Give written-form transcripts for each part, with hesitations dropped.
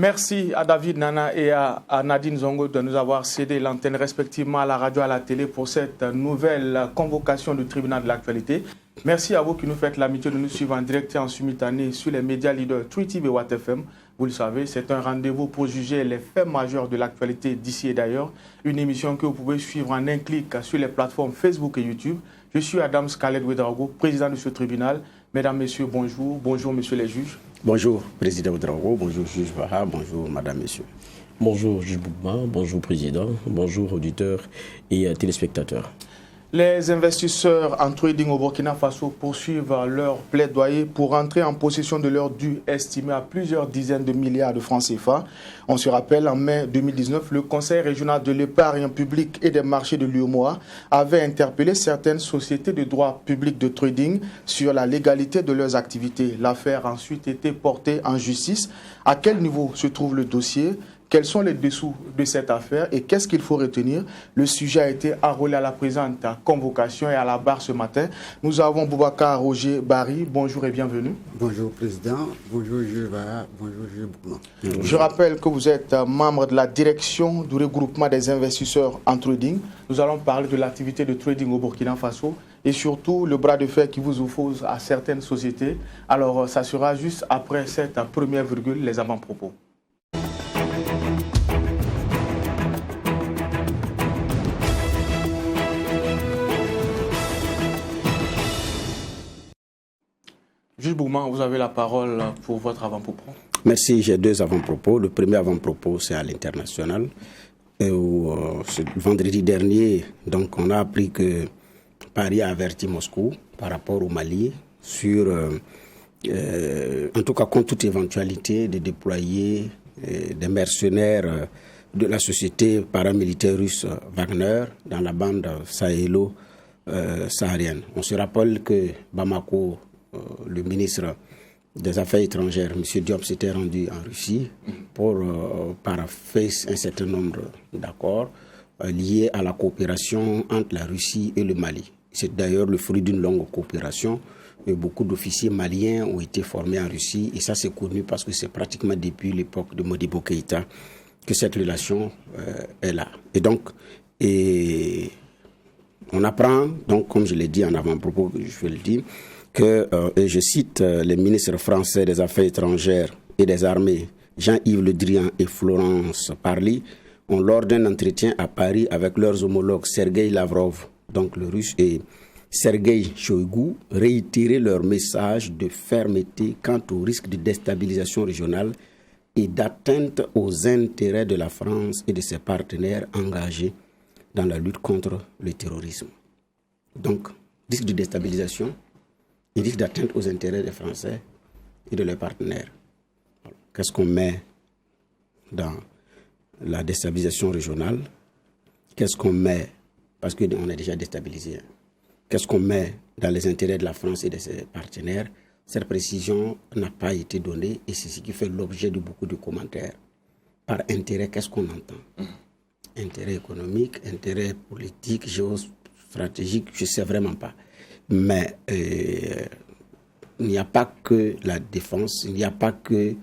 Merci à David Nana et à Nadine Zongo de nous avoir cédé l'antenne respectivement à la radio et à la télé pour cette nouvelle convocation du tribunal de l'actualité. Merci à vous qui nous faites l'amitié de nous suivre en direct et en simultané sur les médias leaders TruTV et WattFM. Vous le savez, c'est un rendez-vous pour juger les faits majeurs de l'actualité d'ici et d'ailleurs. Une émission que vous pouvez suivre en un clic sur les plateformes Facebook et YouTube. Je suis Adam Scarlett Ouedraogo, président de ce tribunal. Mesdames, Messieurs, bonjour. Bonjour, Messieurs les juges. Bonjour, Président Ouedraogo. Bonjour, juge Vaha. Bonjour, Madame, Messieurs. Bonjour, juge Boukma. Bonjour, Président. Bonjour, auditeurs et téléspectateurs. Les investisseurs en trading au Burkina Faso poursuivent leur plaidoyer pour entrer en possession de leurs dû estimés à plusieurs dizaines de milliards de francs CFA. On se rappelle, en mai 2019, le Conseil régional de l'épargne publique et des marchés de l'UEMOA avait interpellé certaines sociétés de droit public de trading sur la légalité de leurs activités. L'affaire a ensuite été portée en justice. À quel niveau se trouve le dossier ? Quels sont les dessous de cette affaire et qu'est-ce qu'il faut retenir? Le sujet a été enrôlé à la présente convocation et à la barre ce matin. Nous avons Boubacar Roger Barry. Bonjour et bienvenue. Bonjour Président, bonjour Juva, bonjour Boukma. Je rappelle que vous êtes membre de la direction du regroupement des investisseurs en trading. Nous allons parler de l'activité de trading au Burkina Faso et surtout le bras de fer qui vous oppose à certaines sociétés. Alors ça sera juste après cette première virgule, les avant-propos. Juge Boukma, vous avez la parole pour votre avant-propos. Merci, j'ai deux avant-propos. Le premier avant-propos, c'est à l'international. Vendredi dernier, donc, on a appris que Paris a averti Moscou par rapport au Mali sur, en tout cas contre toute éventualité de déployer des mercenaires de la société paramilitaire russe Wagner dans la bande sahélo-saharienne. On se rappelle que Bamako, le ministre des Affaires étrangères, M. Diop, s'était rendu en Russie pour parapher un certain nombre d'accords liés à la coopération entre la Russie et le Mali. C'est d'ailleurs le fruit d'une longue coopération. Beaucoup d'officiers maliens ont été formés en Russie et ça c'est connu parce que c'est pratiquement depuis l'époque de Modibo Keïta que cette relation est là. Et donc, on apprend, donc comme je l'ai dit en avant-propos, je vais le dire, que, et je cite les ministres français des Affaires étrangères et des armées, Jean-Yves Le Drian et Florence Parly, ont lors d'un entretien à Paris avec leurs homologues Sergueï Lavrov, donc le russe, et Sergueï Shoïgu, réitéré leur message de fermeté quant au risque de déstabilisation régionale et d'atteinte aux intérêts de la France et de ses partenaires engagés dans la lutte contre le terrorisme. Donc, risque de déstabilisation et risque d'atteinte aux intérêts des Français et de leurs partenaires. Qu'est-ce qu'on met dans la déstabilisation régionale? Qu'est-ce qu'on met, parce qu'on est déjà déstabilisé, qu'est-ce qu'on met dans les intérêts de la France et de ses partenaires? Cette précision n'a pas été donnée et c'est ce qui fait l'objet de beaucoup de commentaires. Par intérêt, qu'est-ce qu'on entend? Intérêt économique, intérêt politique, géostratégique, je ne sais vraiment pas. Mais il n'y a pas que la défense, il n'y a pas que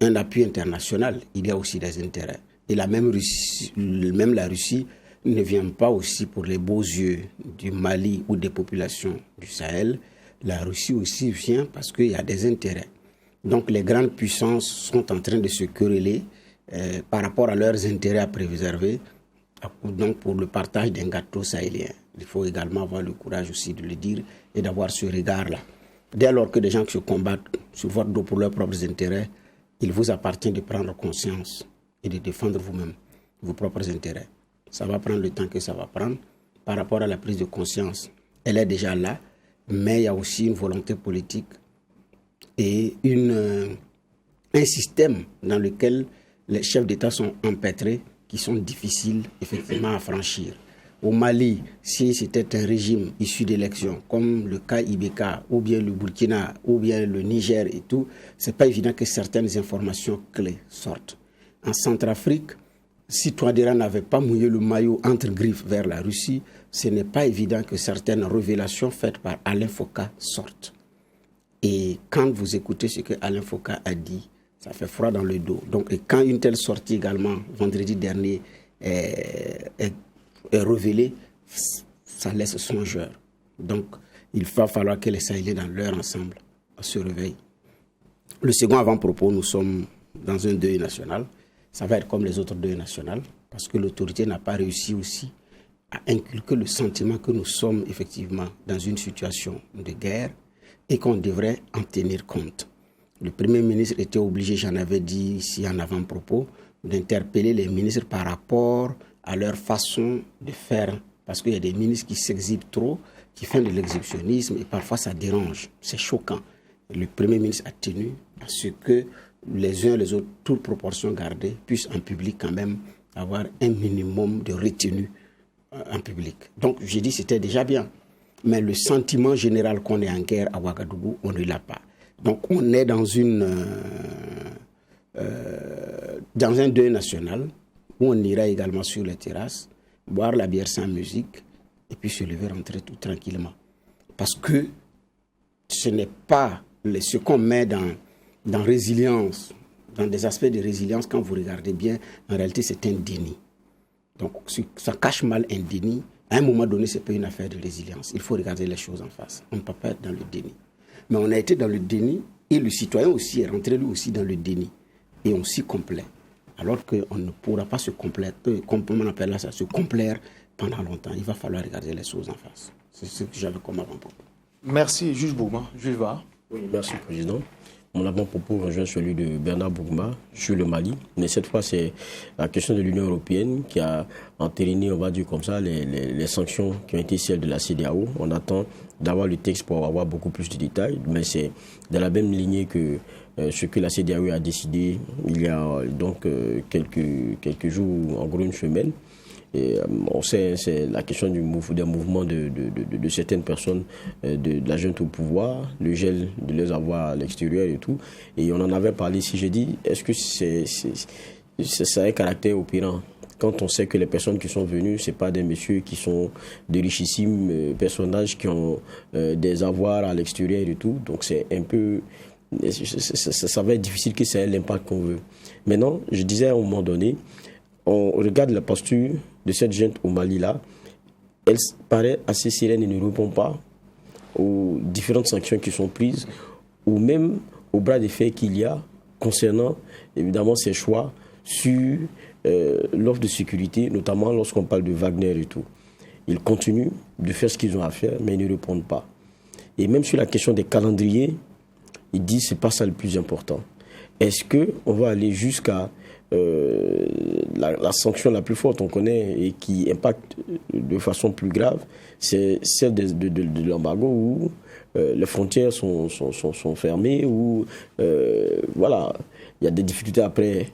un appui international, il y a aussi des intérêts. Et même la Russie ne vient pas aussi pour les beaux yeux du Mali ou des populations du Sahel. La Russie aussi vient parce qu'il y a des intérêts. Donc les grandes puissances sont en train de se quereller par rapport à leurs intérêts à préserver, donc pour le partage d'un gâteau sahélien. Il faut également avoir le courage aussi de le dire et d'avoir ce regard-là. Dès lors que des gens qui se combattent sur votre dos pour leurs propres intérêts, il vous appartient de prendre conscience et de défendre vous-même vos propres intérêts. Ça va prendre le temps que ça va prendre par rapport à la prise de conscience. Elle est déjà là, mais il y a aussi une volonté politique et un système dans lequel les chefs d'État sont empêtrés qui sont difficiles effectivement à franchir. Au Mali, si c'était un régime issu d'élections, comme le cas Ibeka, ou bien le Burkina, ou bien le Niger et tout, c'est pas évident que certaines informations clés sortent. En Centrafrique, si Touadéra n'avait pas mouillé le maillot entre griffes vers la Russie, ce n'est pas évident que certaines révélations faites par Alain Foka sortent. Et quand vous écoutez ce que Alain Foka a dit, Ça fait froid dans le dos. Donc, et quand une telle sortie également, vendredi dernier, est révélée, ça laisse songeur. Donc, il va falloir que les Sahéliens, dans leur ensemble, se réveillent. Le second avant-propos, nous sommes dans un deuil national. Ça va être comme les autres deuils nationaux, parce que l'autorité n'a pas réussi aussi à inculquer le sentiment que nous sommes effectivement dans une situation de guerre et qu'on devrait en tenir compte. Le Premier ministre était obligé, j'en avais dit ici en avant-propos, d'interpeller les ministres par rapport à leur façon de faire. Parce qu'il y a des ministres qui s'exhibent trop, qui font de l'exhibitionnisme et parfois ça dérange. C'est choquant. Le Premier ministre a tenu à ce que les uns et les autres, toutes proportions gardées, puissent en public quand même avoir un minimum de retenue en public. Donc j'ai dit que c'était déjà bien. Mais le sentiment général qu'on est en guerre à Ouagadougou, on ne l'a pas. Donc on est dans un deuil national où on ira également sur les terrasses, boire la bière sans musique et puis se lever, rentrer tout tranquillement. Parce que ce n'est pas ce qu'on met dans résilience, dans des aspects de résilience, quand vous regardez bien, en réalité c'est un déni. Donc ça cache mal un déni. À un moment donné, ce n'est pas une affaire de résilience. Il faut regarder les choses en face. On ne peut pas être dans le déni. Mais on a été dans le déni et le citoyen aussi est rentré lui aussi dans le déni. Et on s'y complaît. Alors qu'on ne pourra pas se complaire, comme on appelle ça, se complaire pendant longtemps. Il va falloir regarder les choses en face. C'est ce que j'avais comme avant-propos. Merci, juge Bougma. Juge Va. Oui, merci, Président. Mon avant-propos rejoint celui de Bernard Bougma sur le Mali. Mais cette fois, c'est la question de l'Union européenne qui a entériné, on va dire comme ça, les sanctions qui ont été celles de la CEDEAO. On attend d'avoir le texte pour avoir beaucoup plus de détails. Mais c'est dans la même lignée que ce que la CEDEAO a décidé il y a donc quelques jours, en gros une semaine. Et on sait, c'est la question des mouvements de certaines personnes de la junte au pouvoir, le gel de leurs avoirs à l'extérieur et tout. Et on en avait parlé ici, j'ai dit, est-ce que ça a un caractère opérant? Quand on sait que les personnes qui sont venues, ce n'est pas des messieurs qui sont de richissimes personnages qui ont des avoirs à l'extérieur et tout. Donc c'est un peu... Ça va être difficile que ça ait l'impact qu'on veut. Maintenant, je disais à un moment donné, on regarde la posture de cette junte au Mali-là, elle paraît assez sereine et ne répond pas aux différentes sanctions qui sont prises, ou même au bras de fer qu'il y a concernant évidemment ces choix sur l'offre de sécurité, notamment lorsqu'on parle de Wagner et tout. Ils continuent de faire ce qu'ils ont à faire, mais ils ne répondent pas. Et même sur la question des calendriers, ils disent que ce n'est pas ça le plus important. Est-ce qu'on va aller jusqu'à la sanction la plus forte, on connaît, et qui impacte de façon plus grave, c'est celle de l'embargo où les frontières sont fermées, où voilà, il y a des difficultés après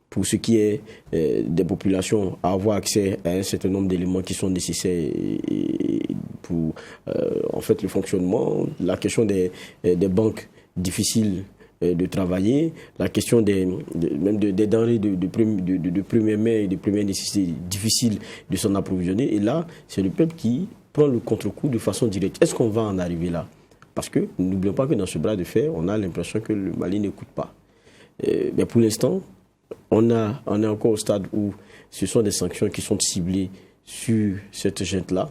pour ce qui est des populations à avoir accès à un certain nombre d'éléments qui sont nécessaires pour en fait le fonctionnement, la question des banques difficiles de travailler, la question même des denrées de première main et de première nécessité difficile de s'en approvisionner. Et là, c'est le peuple qui prend le contre-coup de façon directe. Est-ce qu'on va en arriver là? Parce que n'oublions pas que dans ce bras de fer, on a l'impression que le Mali n'écoute pas. Mais pour l'instant, on est encore au stade où ce sont des sanctions qui sont ciblées sur cette junte-là,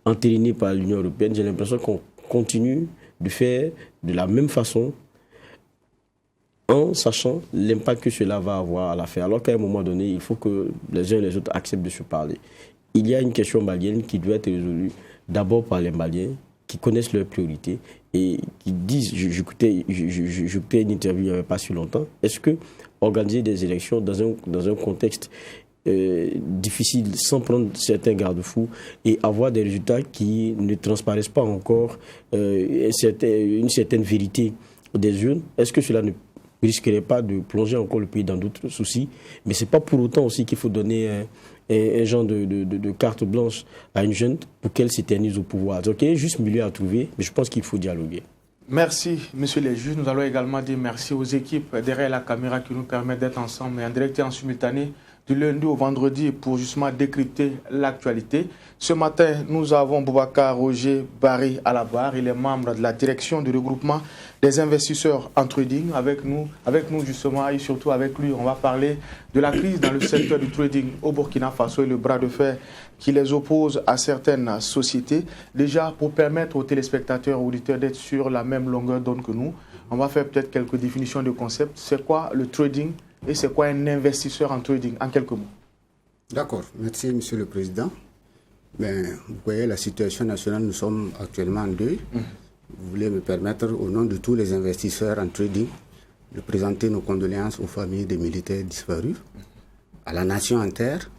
entérinées par l'Union européenne. J'ai l'impression qu'on continue de faire de la même façon, en sachant l'impact que cela va avoir à la fin. Alors qu'à un moment donné, il faut que les uns et les autres acceptent de se parler. Il y a une question malienne qui doit être résolue d'abord par les Maliens qui connaissent leurs priorités et qui disent, j'écoutais une interview il n'y avait pas si longtemps, est-ce que organiser des élections dans un contexte difficile, sans prendre certains garde-fous et avoir des résultats qui ne transparaissent pas encore une certaine vérité des urnes, est-ce que cela ne risquerait pas de plonger encore le pays dans d'autres soucis? Mais ce n'est pas pour autant aussi qu'il faut donner un genre de carte blanche à une junte pour qu'elle s'éternise au pouvoir. Donc il y a juste milieu à trouver, mais je pense qu'il faut dialoguer. Merci, messieurs les juges. Nous allons également dire merci aux équipes derrière la caméra qui nous permettent d'être ensemble et en direct et en simultané du lundi au vendredi pour justement décrypter l'actualité. Ce matin, nous avons Boubacar Roger Barry à la barre. Il est membre de la direction du regroupement des investisseurs en trading. Avec nous justement et surtout avec lui, on va parler de la crise dans le secteur du trading au Burkina Faso et le bras de fer qui les oppose à certaines sociétés. Déjà, pour permettre aux téléspectateurs, aux auditeurs d'être sur la même longueur d'onde que nous, on va faire peut-être quelques définitions de concepts. C'est quoi le trading et c'est quoi un investisseur en trading, en quelques mots? D'accord, merci Monsieur le Président. Vous voyez la situation nationale, nous sommes actuellement en deuil. Vous voulez me permettre, au nom de tous les investisseurs en trading, de présenter nos condoléances aux familles des militaires disparus, à la nation entière,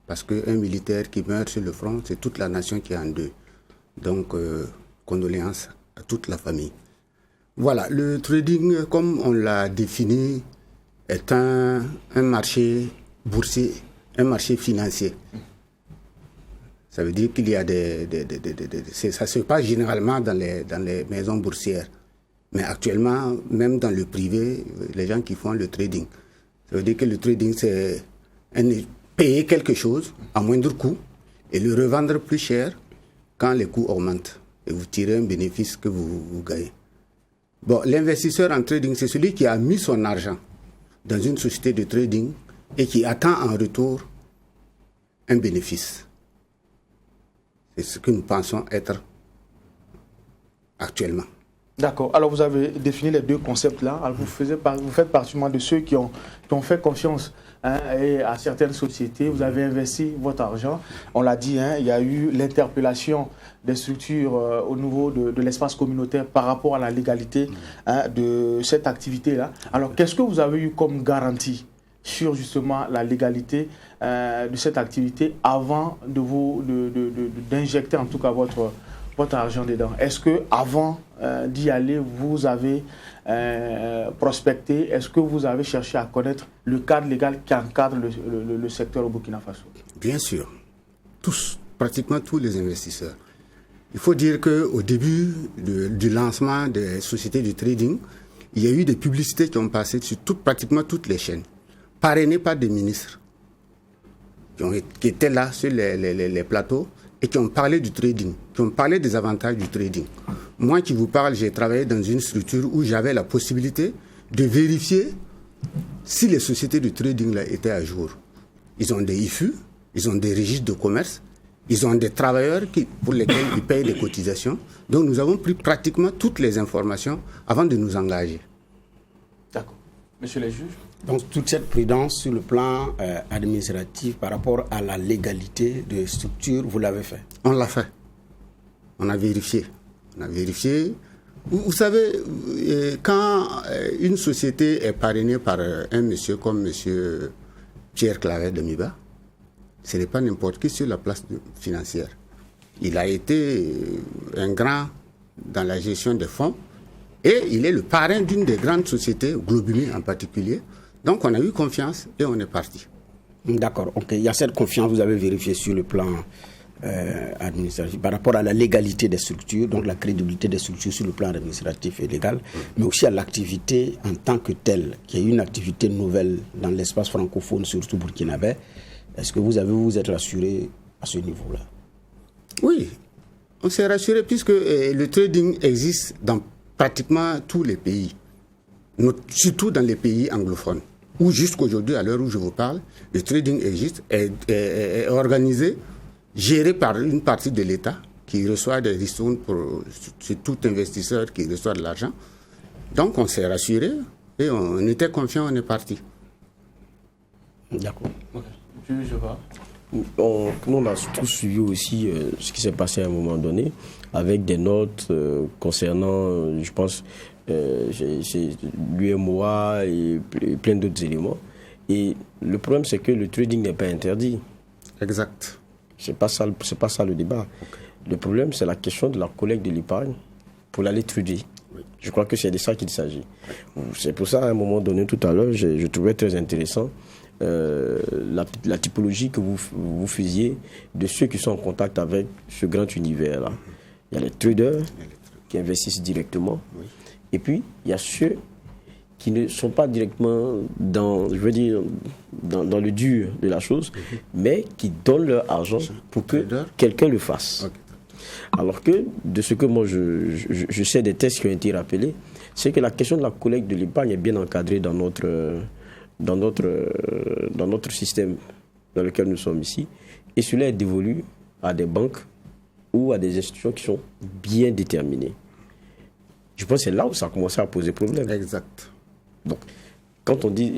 parce qu'un militaire qui meurt sur le front, c'est toute la nation qui est en deuil. Donc, condoléances à toute la famille. Voilà, le trading, comme on l'a défini, est un marché boursier, un marché financier. Ça veut dire qu'il y a ça se passe généralement dans les maisons boursières. Mais actuellement, même dans le privé, les gens qui font le trading. Ça veut dire que le trading, c'est payer quelque chose à moindre coût et le revendre plus cher quand les coûts augmentent. Et vous tirez un bénéfice que vous gagnez. Bon, l'investisseur en trading, c'est celui qui a mis son argent dans une société de trading et qui attend en retour un bénéfice. C'est ce que nous pensons être actuellement. D'accord. Alors, vous avez défini les deux concepts-là. Alors, vous faites partie de ceux qui ont fait confiance à certaines sociétés. Vous avez investi votre argent. On l'a dit, il y a eu l'interpellation des structures au niveau de l'espace communautaire par rapport à la légalité de cette activité-là. Alors, qu'est-ce que vous avez eu comme garantie sur justement la légalité de cette activité avant d'injecter en tout cas votre argent dedans? Est-ce que avant d'y aller, vous avez prospecté? Est-ce que vous avez cherché à connaître le cadre légal qui encadre le secteur au Burkina Faso? Bien sûr. Pratiquement tous les investisseurs. Il faut dire qu'au début du lancement des sociétés de trading, il y a eu des publicités qui ont passé sur pratiquement toutes les chaînes, parrainées par des ministres qui étaient là sur les plateaux et qui ont parlé du trading, qui ont parlé des avantages du trading. Moi qui vous parle, j'ai travaillé dans une structure où j'avais la possibilité de vérifier si les sociétés de trading là étaient à jour. Ils ont des IFU, ils ont des registres de commerce, ils ont des travailleurs pour lesquels ils payent des cotisations. Donc nous avons pris pratiquement toutes les informations avant de nous engager. D'accord. Monsieur le juge? Donc toute cette prudence sur le plan administratif par rapport à la légalité de structure, vous l'avez fait? On l'a fait. On a vérifié. Vous savez, quand une société est parrainée par un monsieur comme monsieur Pierre Claver de Miba, ce n'est pas n'importe qui sur la place financière. Il a été un grand dans la gestion des fonds et il est le parrain d'une des grandes sociétés, Globumi en particulier. Donc on a eu confiance et on est parti. D'accord. Ok. Il y a cette confiance, vous avez vérifié sur le plan administratif par rapport à la légalité des structures, donc la crédibilité des structures sur le plan administratif et légal, mais aussi à l'activité en tant que telle, qui est une activité nouvelle dans l'espace francophone, surtout burkinabé. Est-ce que vous êtes rassuré à ce niveau-là? Oui, on s'est rassuré puisque le trading existe dans pratiquement tous les pays, surtout dans les pays anglophones, où jusqu'aujourd'hui, à l'heure où je vous parle, le trading existe, est organisé, géré par une partie de l'État qui reçoit des ristournes sur tout investisseur qui reçoit de l'argent. Donc on s'est rassuré et on était confiant, on est parti. D'accord. Okay. Je vois. Nous, on a tous suivi aussi ce qui s'est passé à un moment donné, avec des notes concernant, je pense, l'UMOA et plein d'autres éléments. Et le problème, c'est que le trading n'est pas interdit. Exact. C'est pas ça le débat. Okay. Le problème, c'est la question de la collecte de l'épargne pour l'aller trader. Oui. Je crois que c'est de ça qu'il s'agit. Oui. C'est pour ça, à un moment donné, tout à l'heure, je trouvais très intéressant la typologie que vous faisiez de ceux qui sont en contact avec ce grand univers-là. Il y a les traders qui investissent directement. Oui. Et puis, il y a ceux qui ne sont pas directement dans le dur de la chose, mais qui donnent leur argent pour que quelqu'un le fasse. Okay. Alors que, de ce que moi je sais des tests qui ont été rappelés, c'est que la question de la collecte de l'épargne est bien encadrée dans notre système dans lequel nous sommes ici. Et cela est dévolu à des banques ou à des institutions qui sont bien déterminées. Je pense que c'est là où ça a commencé à poser problème. Exact. Donc, quand on dit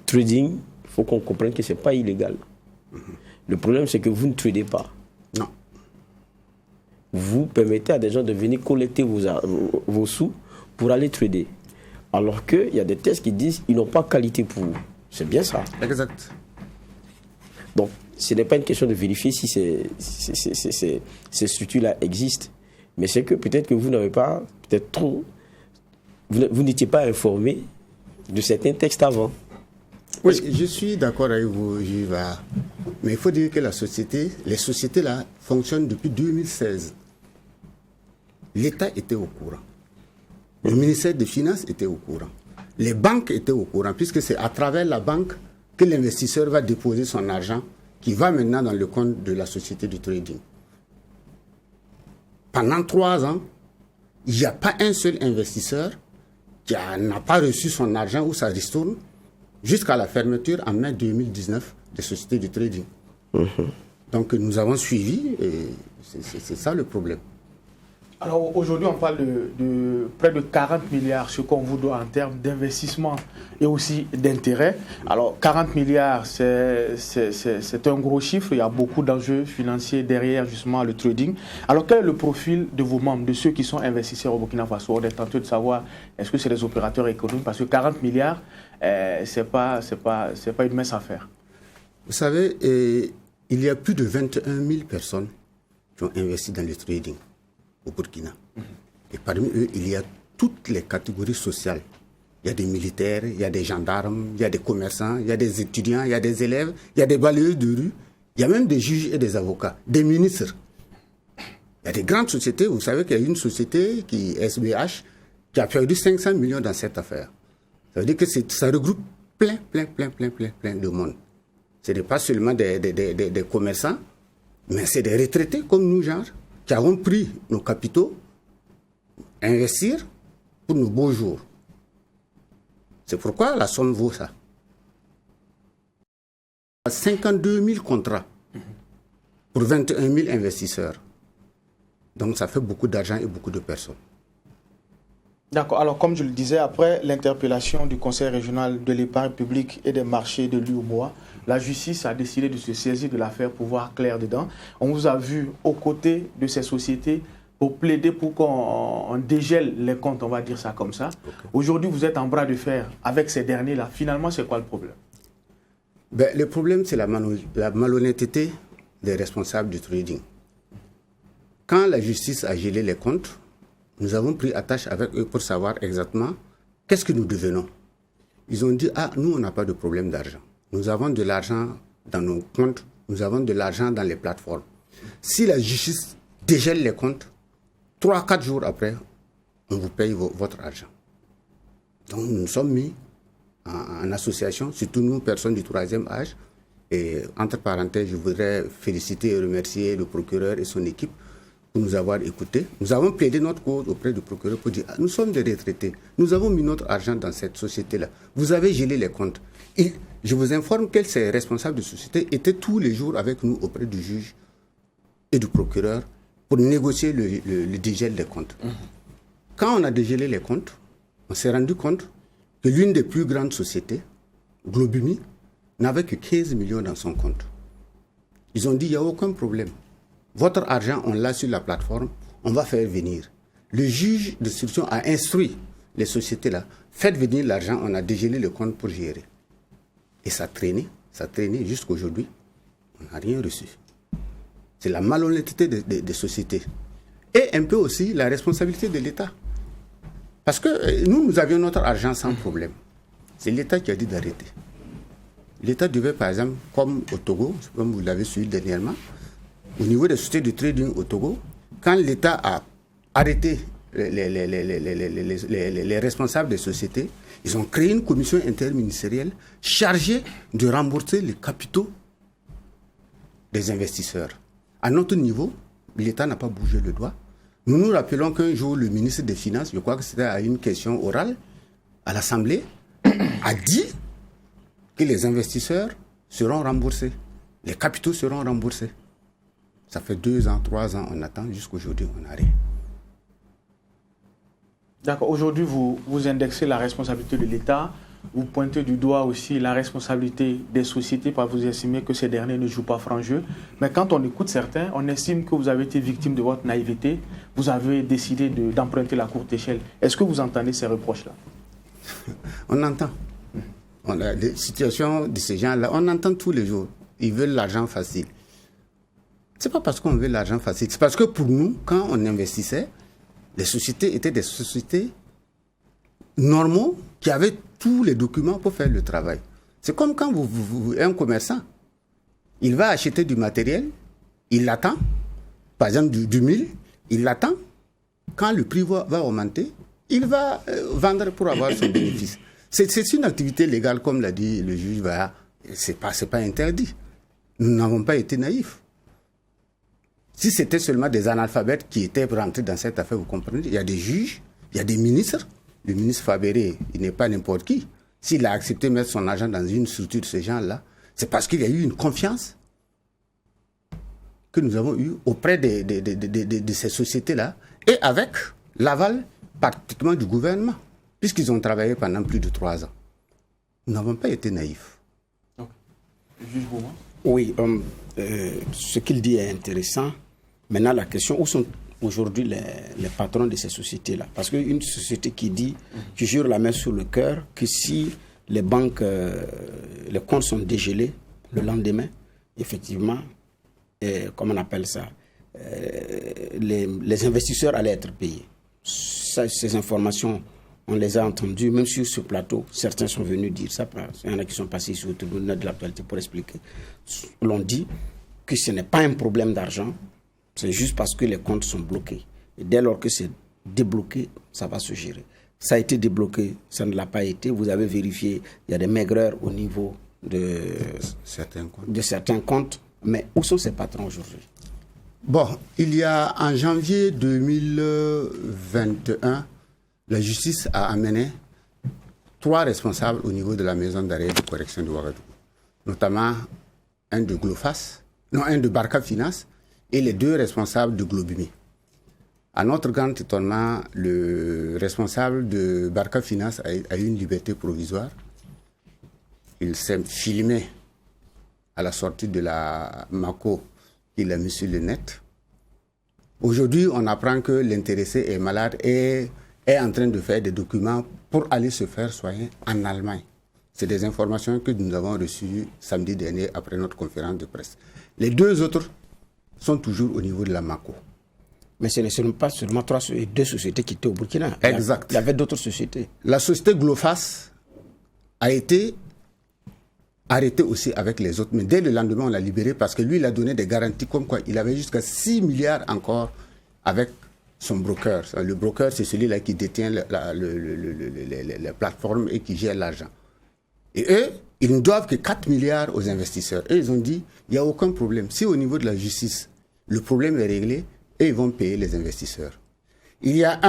trading, il faut qu'on comprenne que ce n'est pas illégal. Le problème, c'est que vous ne tradez pas. Non. Vous permettez à des gens de venir collecter vos sous pour aller trader. Alors qu'il y a des tests qui disent qu'ils n'ont pas qualité pour vous. C'est bien ça. Exact. Donc, ce n'est pas une question de vérifier si ces structures-là existent. Mais c'est que peut-être que vous n'avez pas, peut-être trop, vous n'étiez pas informé de certains textes avant. Oui, je suis d'accord avec vous, Jiva. Mais il faut dire que les sociétés là fonctionnent depuis 2016. L'État était au courant. Le ministère des Finances était au courant. Les banques étaient au courant, puisque c'est à travers la banque que l'investisseur va déposer son argent, qui va maintenant dans le compte de la société de trading. Pendant 3 ans, il n'y a pas un seul investisseur qui n'a pas reçu son argent ou sa ristourne jusqu'à la fermeture en mai 2019 des sociétés de trading. Donc nous avons suivi et c'est ça le problème. Alors aujourd'hui, on parle de près de 40 milliards, ce qu'on vous doit en termes d'investissement et aussi d'intérêt. Alors 40 milliards, c'est un gros chiffre. Il y a beaucoup d'enjeux financiers derrière justement le trading. Alors quel est le profil de vos membres, de ceux qui sont investisseurs au Burkina Faso? On est tenté de savoir, est-ce que c'est des opérateurs économiques? Parce que 40 milliards, c'est pas une mince affaire. Vous savez, il y a plus de 21 000 personnes qui ont investi dans le trading au Burkina. Et parmi eux, il y a toutes les catégories sociales. Il y a des militaires, il y a des gendarmes, il y a des commerçants, il y a des étudiants, il y a des élèves, il y a des balayeurs de rue, il y a même des juges et des avocats, des ministres. Il y a des grandes sociétés. Vous savez qu'il y a une société, SBH, qui a perdu 500 millions dans cette affaire. Ça veut dire que ça regroupe plein de monde. Ce n'est pas seulement des commerçants, mais c'est des retraités comme nous, genre, qui avons pris nos capitaux, investir pour nos beaux jours. C'est pourquoi la somme vaut ça. 52 000 contrats pour 21 000 investisseurs. Donc ça fait beaucoup d'argent et beaucoup de personnes. D'accord. Alors, comme je le disais, après l'interpellation du Conseil régional de l'épargne publique et des marchés de l'UOMOA, la justice a décidé de se saisir de l'affaire pour voir clair dedans. On vous a vu aux côtés de ces sociétés pour plaider pour qu'on dégèle les comptes, on va dire ça comme ça. Okay. Aujourd'hui, vous êtes en bras de fer avec ces derniers-là. Finalement, c'est quoi le problème? Le problème, c'est la malhonnêteté des responsables du trading. Quand la justice a gelé les comptes, nous avons pris attache avec eux pour savoir exactement qu'est-ce que nous devenons. Ils ont dit, nous, on n'a pas de problème d'argent. Nous avons de l'argent dans nos comptes, nous avons de l'argent dans les plateformes. Si la justice dégèle les comptes, 3-4 jours après, on vous paye votre argent. Donc nous nous sommes mis en association, surtout nous, personnes du 3e âge. Et entre parenthèses, je voudrais féliciter et remercier le procureur et son équipe pour nous avoir écoutés. Nous avons plaidé notre cause auprès du procureur pour dire, nous sommes des retraités, nous avons mis notre argent dans cette société-là. Vous avez gelé les comptes. Et je vous informe que ces responsables de société étaient tous les jours avec nous auprès du juge et du procureur pour négocier le dégel des comptes. Quand on a dégelé les comptes, on s'est rendu compte que l'une des plus grandes sociétés, Globumi, n'avait que 15 millions dans son compte. Ils ont dit, il n'y a aucun problème. Votre argent, on l'a sur la plateforme, on va faire venir. Le juge d'instruction a instruit les sociétés-là, faites venir l'argent, on a dégelé le compte pour gérer. Et ça traînait jusqu'à aujourd'hui, on n'a rien reçu. C'est la malhonnêteté des sociétés. Et un peu aussi la responsabilité de l'État. Parce que nous avions notre argent sans problème. C'est l'État qui a dit d'arrêter. L'État devait, par exemple, comme au Togo, comme vous l'avez suivi dernièrement, au niveau des sociétés de trading au Togo, quand l'État a arrêté les responsables des sociétés, ils ont créé une commission interministérielle chargée de rembourser les capitaux des investisseurs. À notre niveau, l'État n'a pas bougé le doigt. Nous nous rappelons qu'un jour, le ministre des Finances, je crois que c'était à une question orale, à l'Assemblée, a dit que les investisseurs seront remboursés. Les capitaux seront remboursés. Ça fait 2 ans, 3 ans, on attend, jusqu'aujourd'hui, on n'a rien. D'accord. Aujourd'hui, vous indexez la responsabilité de l'État. Vous pointez du doigt aussi la responsabilité des sociétés parce que vous estimez que ces derniers ne jouent pas franc jeu. Mais quand on écoute certains, on estime que vous avez été victime de votre naïveté. Vous avez décidé d'emprunter la courte échelle. Est-ce que vous entendez ces reproches-là? On entend. On a des situations de ces gens-là. On entend tous les jours. Ils veulent l'argent facile. Ce n'est pas parce qu'on veut l'argent facile. C'est parce que pour nous, quand on investissait, les sociétés étaient des sociétés normaux qui avaient tous les documents pour faire le travail. C'est comme quand un commerçant, il va acheter du matériel, il l'attend, par exemple du mil, il l'attend, quand le prix va augmenter, il va vendre pour avoir son bénéfice. C'est une activité légale, comme l'a dit le juge, c'est pas interdit. Nous n'avons pas été naïfs. Si c'était seulement des analphabètes qui étaient rentrés dans cette affaire, vous comprenez, il y a des juges, il y a des ministres. Le ministre Fabéré, il n'est pas n'importe qui. S'il a accepté de mettre son argent dans une structure de ces gens-là, c'est parce qu'il y a eu une confiance que nous avons eue auprès de ces sociétés-là et avec l'aval pratiquement du gouvernement, puisqu'ils ont travaillé pendant plus de 3 ans. Nous n'avons pas été naïfs. Juge Bouma. Oui, ce qu'il dit est intéressant. Maintenant, la question, où sont aujourd'hui les patrons de ces sociétés-là? Parce qu'une société qui jure la main sur le cœur, que si les banques, les comptes sont dégelés le lendemain, effectivement, comment on appelle ça, les investisseurs allaient être payés. Ces informations, on les a entendues, même sur ce plateau, certains sont venus dire ça, il y en a qui sont passés sur le tribunal de l'actualité pour expliquer. L'on dit que ce n'est pas un problème d'argent, c'est juste parce que les comptes sont bloqués. Et dès lors que c'est débloqué, ça va se gérer. Ça a été débloqué, ça ne l'a pas été. Vous avez vérifié, il y a des maigreurs au niveau de certains comptes. Mais où sont ces patrons aujourd'hui? Bon, il y a en janvier 2021, la justice a amené 3 responsables au niveau de la maison d'arrêt de correction de Ouagadougou. Notamment un de Barca Finance, et les 2 responsables de Globumi. À notre grand étonnement, le responsable de Barca Finance a eu une liberté provisoire. Il s'est filmé à la sortie de la MACO qu'il a mis sur le net. Aujourd'hui, on apprend que l'intéressé est malade et est en train de faire des documents pour aller se faire soigner en Allemagne. C'est des informations que nous avons reçues samedi dernier après notre conférence de presse. Les 2 autres sont toujours au niveau de la MACO. Mais ce ne pas seulement 2 sociétés qui étaient au Burkina. Exact. Il y avait d'autres sociétés. La société Glofas a été arrêtée aussi avec les autres. Mais dès le lendemain, on l'a libéré parce que lui, il a donné des garanties comme quoi il avait jusqu'à 6 milliards encore avec son broker. Le broker, c'est celui-là qui détient les plateformes et qui gère l'argent. Et eux, ils ne doivent que 4 milliards aux investisseurs. Et ils ont dit, il n'y a aucun problème. Si au niveau de la justice, le problème est réglé, et ils vont payer les investisseurs. Il y a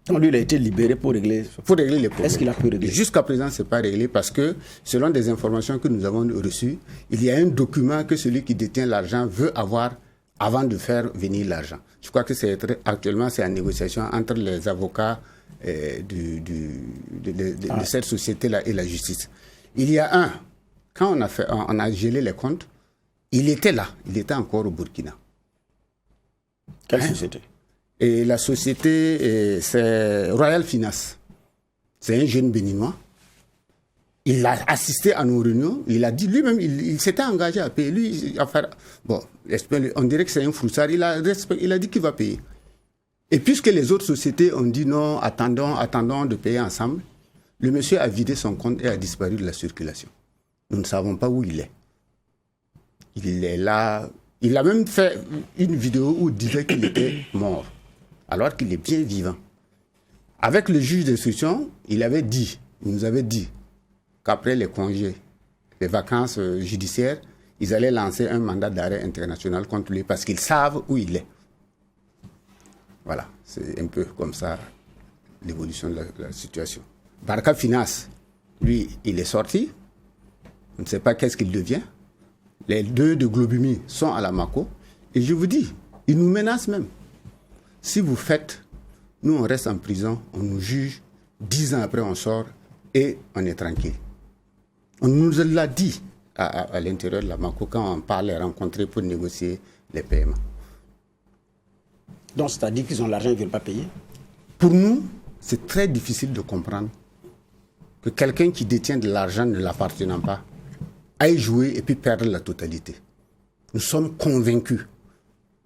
Donc lui, il a été libéré pour régler les problèmes. Est-ce qu'il a pu régler? Jusqu'à présent, ce n'est pas réglé parce que, selon des informations que nous avons reçues, il y a un document que celui qui détient l'argent veut avoir avant de faire venir l'argent. Je crois que actuellement, c'est en négociation entre les avocats de cette société-là et la justice. Il y a quand on a gelé les comptes, il était là, il était encore au Burkina. Quelle société? Et la société, c'est Royal Finance. C'est un jeune béninois. Il a assisté à nos réunions. Il a dit lui-même, il s'était engagé à payer. Lui, bon, on dirait que c'est un froussard. Il a dit qu'il va payer. Et puisque les autres sociétés ont dit non, attendons de payer ensemble, le monsieur a vidé son compte et a disparu de la circulation. Nous ne savons pas où il est. Il est là. Il a même fait une vidéo où il disait qu'il était mort. alors qu'il est bien vivant. Avec le juge d'instruction, il nous avait dit qu'après les congés, les vacances judiciaires, ils allaient lancer un mandat d'arrêt international contre lui parce qu'ils savent où il est. Voilà, c'est un peu comme ça l'évolution de la situation. Baraka Finance, lui, il est sorti. On ne sait pas qu'est-ce qu'il devient. Les deux de Globumi sont à la Mako. Et je vous dis, ils nous menacent même. Si vous faites, nous on reste en prison, on nous juge, 10 ans après on sort et on est tranquille. On nous l'a dit à l'intérieur de la Mako quand on parle et rencontrer pour négocier les paiements. Donc c'est-à-dire qu'ils ont l'argent, ils ne veulent pas payer? Pour nous, c'est très difficile de comprendre que quelqu'un qui détient de l'argent ne l'appartenant pas aille jouer et puis perdre la totalité. Nous sommes convaincus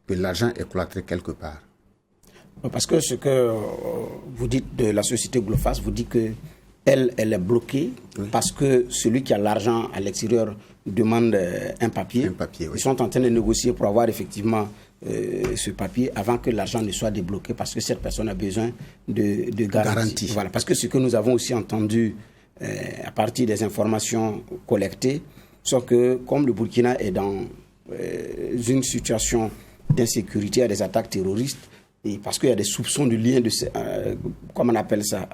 que l'argent est cloîtré quelque part. Parce que ce que vous dites de la société Glofas, vous dites qu'elle est bloquée parce que celui qui a l'argent à l'extérieur demande un papier. Un papier, oui. Ils sont en train de négocier pour avoir effectivement ce papier avant que l'argent ne soit débloqué parce que cette personne a besoin de garantie. Voilà, parce que ce que nous avons aussi entendu à partir des informations collectées, c'est que comme le Burkina est dans une situation d'insécurité, il y a des attaques terroristes, et parce qu'il y a des soupçons de lien de comment on appelle ça,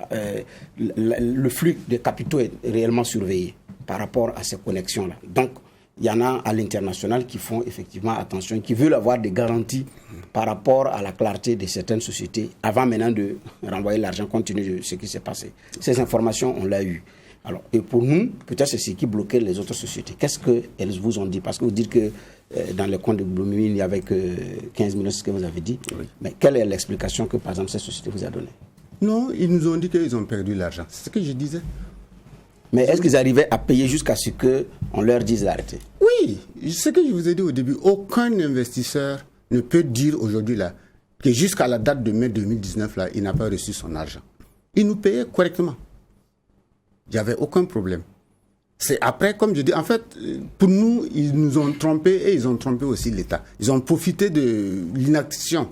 le flux des capitaux est réellement surveillé par rapport à ces connexions-là. Donc, il y en a à l'international qui font effectivement attention, qui veulent avoir des garanties par rapport à la clarté de certaines sociétés avant maintenant de renvoyer l'argent compte tenu de ce qui s'est passé. Ces informations, on l'a eu. Alors, et pour nous, peut-être c'est ce qui bloquait les autres sociétés. Qu'est-ce qu'elles vous ont dit? Parce que vous dites que dans le compte de Globumi, il n'y avait que 15 millions, c'est ce que vous avez dit. Oui. Mais quelle est l'explication que, par exemple, cette société vous a donnée? Non, ils nous ont dit qu'ils ont perdu l'argent. C'est ce que je disais. Mais est-ce qu'ils arrivaient à payer jusqu'à ce qu'on leur dise d'arrêter? Oui, ce que je vous ai dit au début, aucun investisseur ne peut dire aujourd'hui là que jusqu'à la date de mai 2019, là, il n'a pas reçu son argent. Il nous payait correctement. Il n'y avait aucun problème. C'est après, comme je dis, en fait, pour nous, ils nous ont trompés et ils ont trompé aussi l'État. Ils ont profité de l'inaction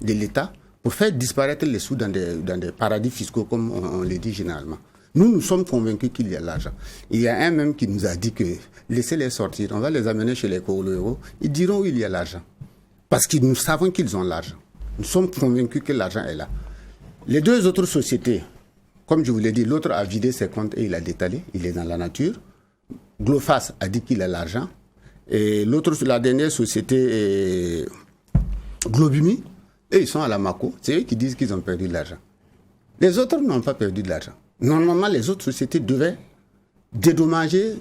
de l'État pour faire disparaître les sous dans des paradis fiscaux, comme on le dit généralement. Nous sommes convaincus qu'il y a l'argent. Il y a un même qui nous a dit que laissez-les sortir, on va les amener chez les Congolais. Ils diront où il y a l'argent. Parce que nous savons qu'ils ont l'argent. Nous sommes convaincus que l'argent est là. Les deux autres sociétés, comme je vous l'ai dit, l'autre a vidé ses comptes et il a détalé, il est dans la nature. Glofas a dit qu'il a l'argent. Et l'autre, la dernière société est Globumi, et ils sont à la Mako. C'est eux qui disent qu'ils ont perdu de l'argent. Les autres n'ont pas perdu de l'argent. Normalement, les autres sociétés devaient dédommager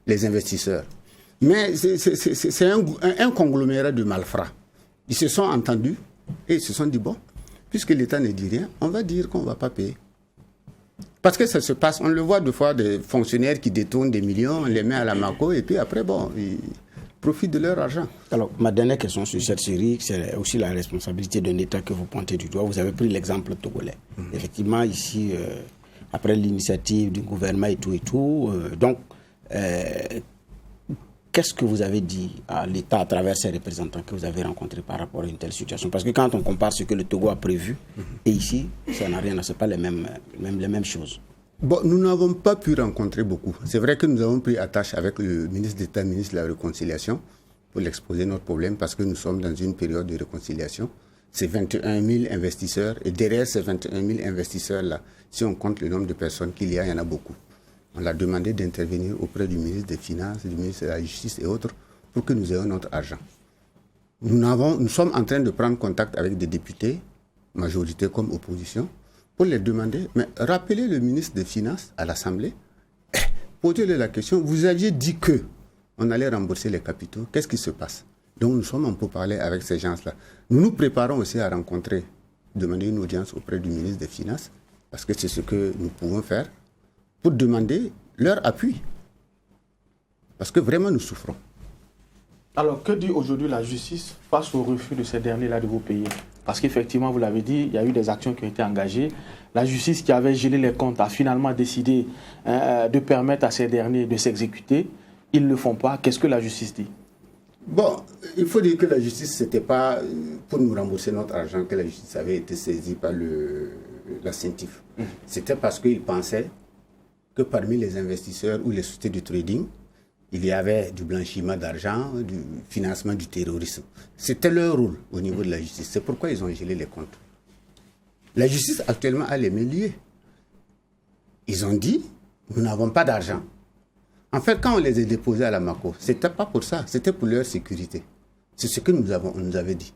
les investisseurs. Mais c'est un conglomérat de malfrats. Ils se sont entendus et ils se sont dit, bon, puisque l'État ne dit rien, on va dire qu'on ne va pas payer. Parce que ça se passe, on le voit deux fois, des fonctionnaires qui détournent des millions, on les met à la Mako et puis après, bon, ils profitent de leur argent. Alors, ma dernière question sur cette série, c'est aussi la responsabilité d'un État que vous pointez du doigt. Vous avez pris l'exemple togolais. Effectivement, ici, après l'initiative du gouvernement et tout, donc, qu'est-ce que vous avez dit à l'État à travers ces représentants que vous avez rencontrés par rapport à une telle situation? Parce que quand on compare ce que le Togo a prévu et ici, ça n'a rien, ce n'est pas les mêmes choses. Bon, nous n'avons pas pu rencontrer beaucoup. C'est vrai que nous avons pris attache avec le ministre d'État, ministre de la Réconciliation, pour l'exposer notre problème parce que nous sommes dans une période de réconciliation. C'est 21 000 investisseurs et derrière ces 21 000 investisseurs-là, si on compte le nombre de personnes qu'il y en a beaucoup. On l'a demandé d'intervenir auprès du ministre des Finances, du ministre de la Justice et autres pour que nous ayons notre argent. Nous sommes en train de prendre contact avec des députés, majorité comme opposition, pour les demander, mais rappelez le ministre des Finances à l'Assemblée, posez-lui la question, vous aviez dit qu'on allait rembourser les capitaux, qu'est-ce qui se passe? Donc nous sommes en pourparlers avec ces gens-là. Nous nous préparons aussi à rencontrer, demander une audience auprès du ministre des Finances, parce que c'est ce que nous pouvons faire, pour demander leur appui. Parce que vraiment, nous souffrons. Alors, que dit aujourd'hui la justice face au refus de ces derniers-là de vous payer? Parce qu'effectivement, vous l'avez dit, il y a eu des actions qui ont été engagées. La justice qui avait gelé les comptes a finalement décidé de permettre à ces derniers de s'exécuter. Ils ne le font pas. Qu'est-ce que la justice dit? Bon, il faut dire que la justice, ce n'était pas pour nous rembourser notre argent que la justice avait été saisie par la CENTIF. C'était parce qu'ils pensaient que parmi les investisseurs ou les sociétés de trading, il y avait du blanchiment d'argent, du financement du terrorisme. C'était leur rôle au niveau de la justice. C'est pourquoi ils ont gelé les comptes. La justice actuellement a les mains liées. Ils ont dit, nous n'avons pas d'argent. En fait, quand on les a déposés à la MACO, ce n'était pas pour ça, c'était pour leur sécurité. C'est ce que on nous avait dit.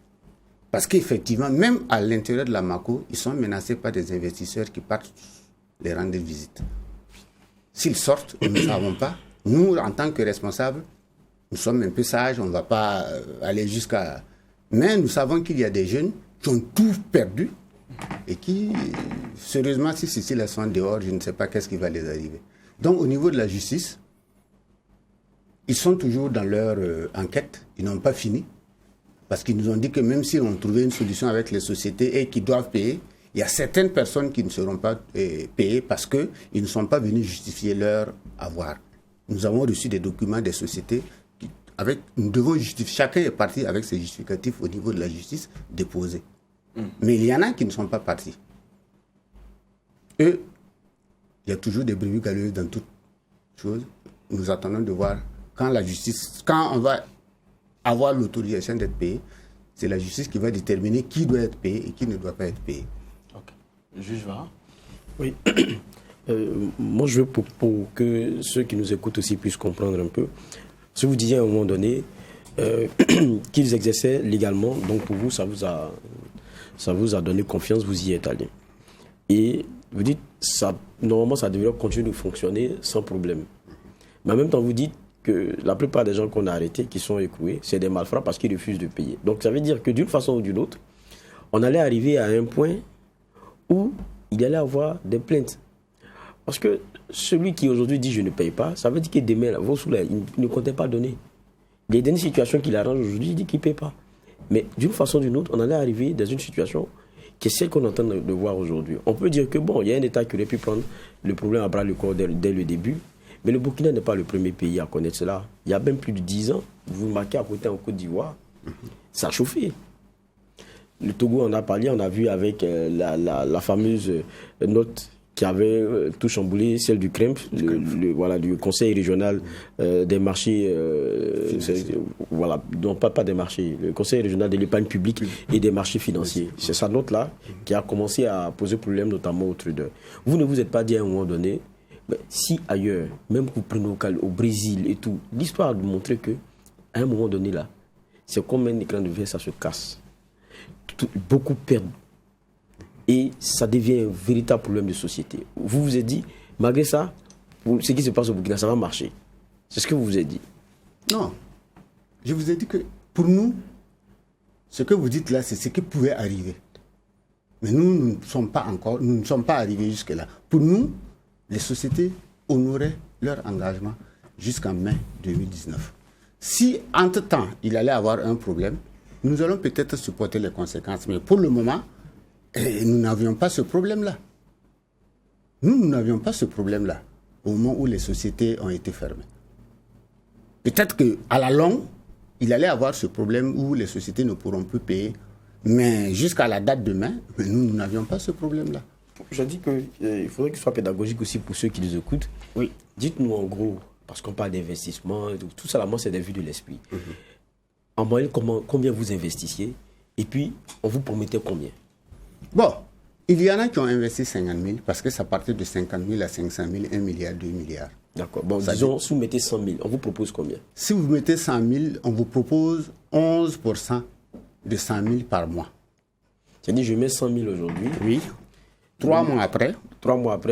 Parce qu'effectivement, même à l'intérieur de la MACO, ils sont menacés par des investisseurs qui partent les rendre visite. S'ils sortent, nous ne savons pas. Nous, en tant que responsables, nous sommes un peu sages, on ne va pas aller jusqu'à... Mais nous savons qu'il y a des jeunes qui ont tout perdu et qui, sérieusement, si Cécile sont dehors, je ne sais pas qu'est-ce qui va les arriver. Donc, au niveau de la justice, ils sont toujours dans leur enquête, ils n'ont pas fini, parce qu'ils nous ont dit que même si on trouvait une solution avec les sociétés et qu'ils doivent payer, il y a certaines personnes qui ne seront pas payées parce qu'ils ne sont pas venus justifier leur avoir. Nous avons reçu des documents des sociétés nous devons justifier, chacun est parti avec ses justificatifs au niveau de la justice déposés. Mais il y en a qui ne sont pas partis. Et il y a toujours des brebis galeuses dans toute chose. Nous attendons de voir quand la justice, quand on va avoir l'autorisation d'être payé, c'est la justice qui va déterminer qui doit être payé et qui ne doit pas être payé. Ok. Juge Vara. Oui. Moi, je veux pour que ceux qui nous écoutent aussi puissent comprendre un peu. Si vous disiez à un moment donné qu'ils exerçaient légalement, donc pour vous, ça vous a donné confiance, vous y êtes allé. Et vous dites, normalement, ça devrait continuer de fonctionner sans problème. Mais en même temps, vous dites que la plupart des gens qu'on a arrêtés, qui sont écroués, c'est des malfrats parce qu'ils refusent de payer. Donc ça veut dire que d'une façon ou d'une autre, on allait arriver à un point où il allait avoir des plaintes. Parce que celui qui aujourd'hui dit je ne paye pas, ça veut dire que demain, vos sous-là, il ne comptait pas donner. Il y a des situations qu'il arrange aujourd'hui, il dit qu'il ne paye pas. Mais d'une façon ou d'une autre, on allait arriver dans une situation qui est celle qu'on est en train de voir aujourd'hui. On peut dire que bon, il y a un État qui aurait pu prendre le problème à bras le corps dès le début, mais le Burkina n'est pas le premier pays à connaître cela. Il y a même plus de 10 ans, vous marquez à côté en Côte d'Ivoire, ça a chauffé. Le Togo, on a parlé, on a vu avec la fameuse note qui avait tout chamboulé, celle du CREMP, du Conseil régional des marchés, non pas des marchés, le Conseil régional de l'épargne publique et des marchés financiers. C'est sa note-là qui a commencé à poser problème, notamment aux traders. Vous ne vous êtes pas dit à un moment donné, si ailleurs, même que vous prenez au Brésil et tout, l'histoire nous montrer que à un moment donné là, c'est comme un écran de verre, ça se casse. Beaucoup perdent. Et ça devient un véritable problème de société. Vous vous êtes dit, malgré ça, ce qui se passe au Burkina, ça va marcher. C'est ce que vous vous êtes dit. Non. Je vous ai dit que pour nous, ce que vous dites là, c'est ce qui pouvait arriver. Mais nous ne sommes pas arrivés jusque-là. Pour nous, les sociétés honoraient leur engagement jusqu'en mai 2019. Si, entre-temps, il allait avoir un problème, nous allons peut-être supporter les conséquences. Mais pour le moment, nous n'avions pas ce problème-là. Nous n'avions pas ce problème-là au moment où les sociétés ont été fermées. Peut-être qu'à la longue, il allait avoir ce problème où les sociétés ne pourront plus payer. Mais jusqu'à la date de mai, nous n'avions pas ce problème-là. Je dis qu'il faudrait qu'il soit pédagogique aussi pour ceux qui nous écoutent. Oui. Dites-nous en gros, parce qu'on parle d'investissement, tout ça, c'est des vues de l'esprit. En moyenne, combien vous investissiez? Et puis, on vous promettait combien? Bon, il y en a qui ont investi 50 000 parce que ça partait de 50 000 à 500 000, 1 milliard, 2 milliards. D'accord. Bon, disons, si vous mettez 100 000, on vous propose combien? Si vous mettez 100 000, on vous propose 11% de 100 000 par mois. C'est-à-dire, je mets 100 000 aujourd'hui. Oui. 3 mois après,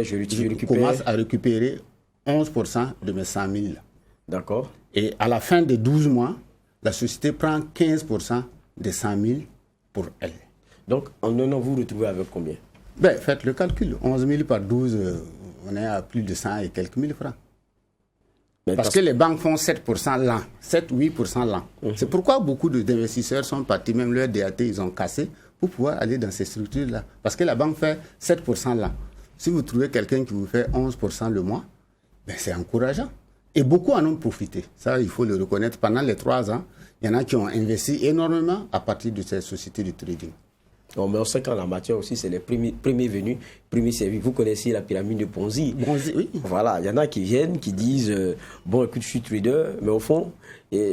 je commence à récupérer 11% de mes 100 000. D'accord. Et à la fin des 12 mois, la société prend 15% des 100 000 pour elle. Donc, en un an, vous vous retrouvez avec combien? Faites le calcul. 11 000 par 12, on est à plus de 100 et quelques mille francs. Parce que les banques font 7% l'an, 7-8% l'an. C'est pourquoi beaucoup d'investisseurs sont partis, même leur DAT, ils ont cassé pour pouvoir aller dans ces structures-là. Parce que la banque fait 7% l'an. Si vous trouvez quelqu'un qui vous fait 11% le mois, c'est encourageant. Et beaucoup en ont profité. Ça, il faut le reconnaître. Pendant les 3 ans, Il y en a qui ont investi énormément à partir de ces sociétés de trading. Mais on sait qu'en la matière aussi, c'est les premiers venus, premiers servis. Vous connaissez la pyramide de Ponzi. Ponzi, oui. Voilà, il y en a qui viennent, qui disent bon, écoute, je suis trader, mais au fond,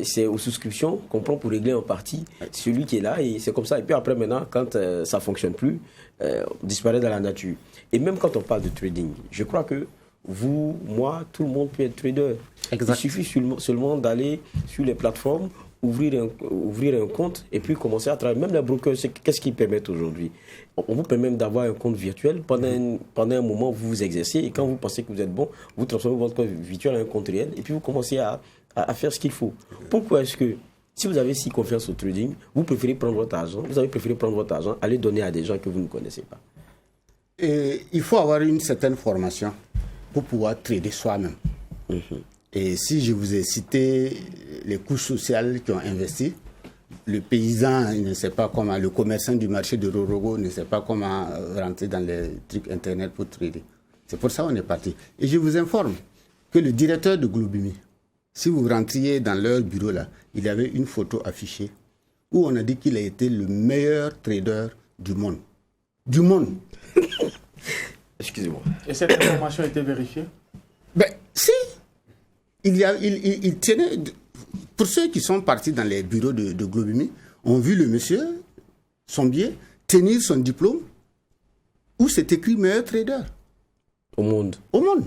c'est aux souscriptions qu'on prend pour régler en partie celui qui est là, et c'est comme ça. Et puis après, maintenant, quand ça ne fonctionne plus, on disparaît dans la nature. Et même quand on parle de trading, je crois que vous, moi, tout le monde peut être trader. Exact. Il suffit seulement d'aller sur les plateformes, ouvrir un compte et puis commencer à travailler. Même les brokers, qu'est-ce qu'ils permettent aujourd'hui? On vous permet même d'avoir un compte virtuel. Pendant un moment, vous vous exercez et quand vous pensez que vous êtes bon, vous transformez votre compte virtuel en un compte réel et puis vous commencez à faire ce qu'il faut. Pourquoi est-ce que, si vous avez si confiance au trading, vous avez préféré prendre votre argent, aller donner à des gens que vous ne connaissez pas? Et il faut avoir une certaine formation pour pouvoir trader soi-même. Et si je vous ai cité les couches sociales qui ont investi, le paysan il ne sait pas comment, le commerçant du marché de Rorogo ne sait pas comment rentrer dans les trucs internet pour trader. C'est pour ça qu'on est parti. Et je vous informe que le directeur de Globimi, si vous rentriez dans leur bureau là, il y avait une photo affichée où on a dit qu'il a été le meilleur trader du monde. Du monde. Excusez-moi. Et cette information a été vérifiée? Ben, si. Il tenait. Pour ceux qui sont partis dans les bureaux de Globimi, ont vu le monsieur, son billet, tenir son diplôme, où c'est écrit meilleur trader. Au monde. Au monde.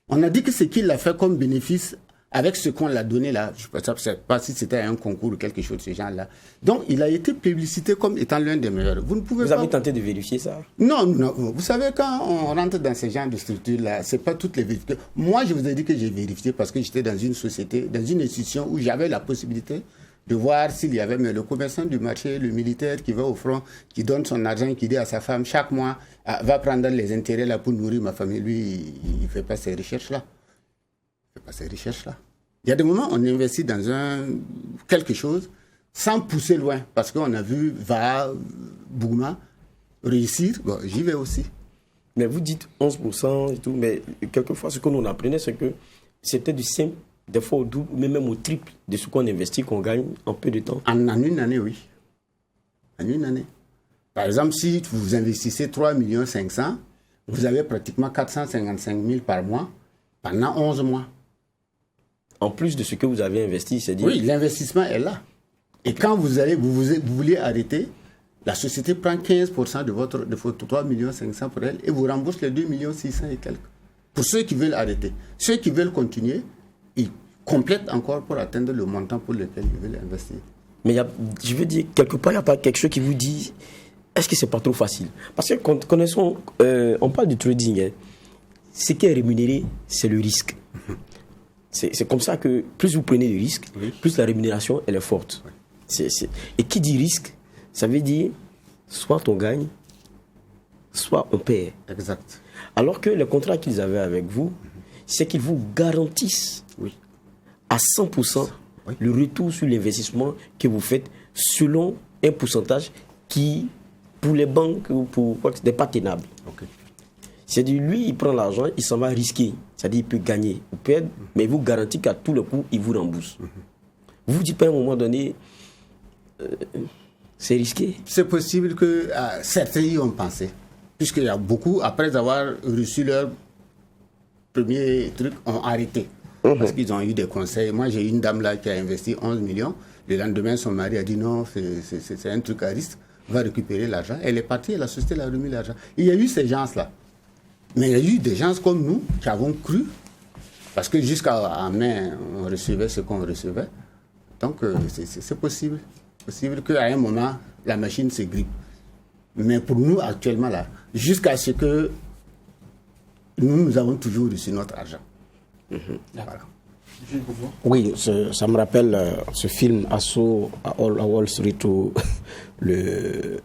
On a dit que ce qu'il a fait comme bénéfice avec ce qu'on l'a donné là, je ne sais pas si c'était un concours ou quelque chose de ce genre-là. Donc, il a été publicité comme étant l'un des meilleurs. Vous avez tenté de vérifier ça? Non. Vous savez, quand on rentre dans ce genre de structure-là, ce n'est pas toutes les vérifications. Moi, je vous ai dit que j'ai vérifié parce que j'étais dans une société, dans une institution où j'avais la possibilité de voir s'il y avait le commerçant du marché, le militaire qui va au front, qui donne son argent, qui dit à sa femme, chaque mois, va prendre les intérêts là pour nourrir ma famille. Lui, il ne fait pas ces recherches-là. Il y a des moments où on investit dans quelque chose sans pousser loin. Parce qu'on a vu Bougma réussir. Bon, j'y vais aussi. Mais vous dites 11% et tout, mais quelquefois, ce que nous apprenait, c'est que c'était du simple, des fois au double, mais même au triple de ce qu'on investit, qu'on gagne en peu de temps. En une année, oui. En une année. Par exemple, si vous investissez 3,5 millions, vous avez pratiquement 455 000 par mois pendant 11 mois. En plus de ce que vous avez investi, c'est-à-dire... Oui, l'investissement est là. Et quand vous voulez arrêter, la société prend 15% de votre 3,5 millions pour elle et vous rembourse les 2,6 millions et quelques. Pour ceux qui veulent arrêter. Ceux qui veulent continuer, ils complètent encore pour atteindre le montant pour lequel ils veulent investir. Mais je veux dire, quelque part, il n'y a pas quelque chose qui vous dit, est-ce que c'est pas trop facile? Parce que connaissons, on parle du trading, hein. Ce qui est rémunéré, c'est le risque. C'est comme ça que plus vous prenez de risques, plus la rémunération elle est forte. Et qui dit risque, ça veut dire soit on gagne, soit on perd. Exact. Alors que le contrat qu'ils avaient avec vous, c'est qu'ils vous garantissent à 100% le retour sur l'investissement que vous faites selon un pourcentage qui, pour les banques ou pour quoi, n'est pas tenable. C'est-à-dire, lui, il prend l'argent, il s'en va risquer. C'est-à-dire, il peut gagner ou perdre, mais il vous garantit qu'à tout le coup, il vous rembourse. Vous vous dites pas à un moment donné, c'est risqué. C'est possible que certains y ont pensé. Puisqu'il y a beaucoup, après avoir reçu leur premier truc, ont arrêté. Parce qu'ils ont eu des conseils. Moi, j'ai une dame là qui a investi 11 millions. Le lendemain, son mari a dit non, c'est un truc à risque. Va récupérer l'argent. Elle est partie et la société l'a remis l'argent. Il y a eu ces gens-là. Mais il y a eu des gens comme nous qui avons cru, parce que jusqu'à mai, on recevait ce qu'on recevait. Donc, c'est possible. Possible qu'à un moment, la machine se grippe. Mais pour nous, actuellement, là, jusqu'à ce que nous avons toujours reçu notre argent. Voilà. Oui, ça me rappelle ce film Assaut à Wall Street où le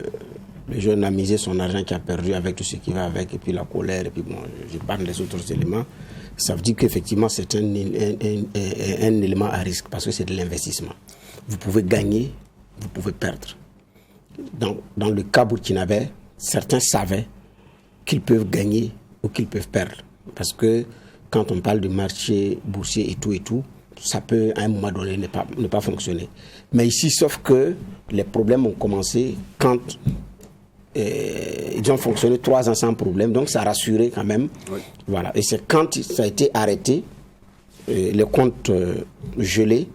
jeune a misé son argent qui a perdu avec tout ce qui va avec, et puis la colère, et puis bon, je parle des autres éléments. Ça veut dire qu'effectivement, c'est un élément à risque, parce que c'est de l'investissement. Vous pouvez gagner, vous pouvez perdre. Dans le cas burkinabé, certains savaient qu'ils peuvent gagner ou qu'ils peuvent perdre. Parce que quand on parle du marché boursier et tout, ça peut à un moment donné ne pas fonctionner. Mais ici, sauf que les problèmes ont commencé quand ils ont fonctionné 3 ans sans problème, donc ça a rassuré quand même. Oui. Voilà. Et c'est quand ça a été arrêté, les comptes gelés,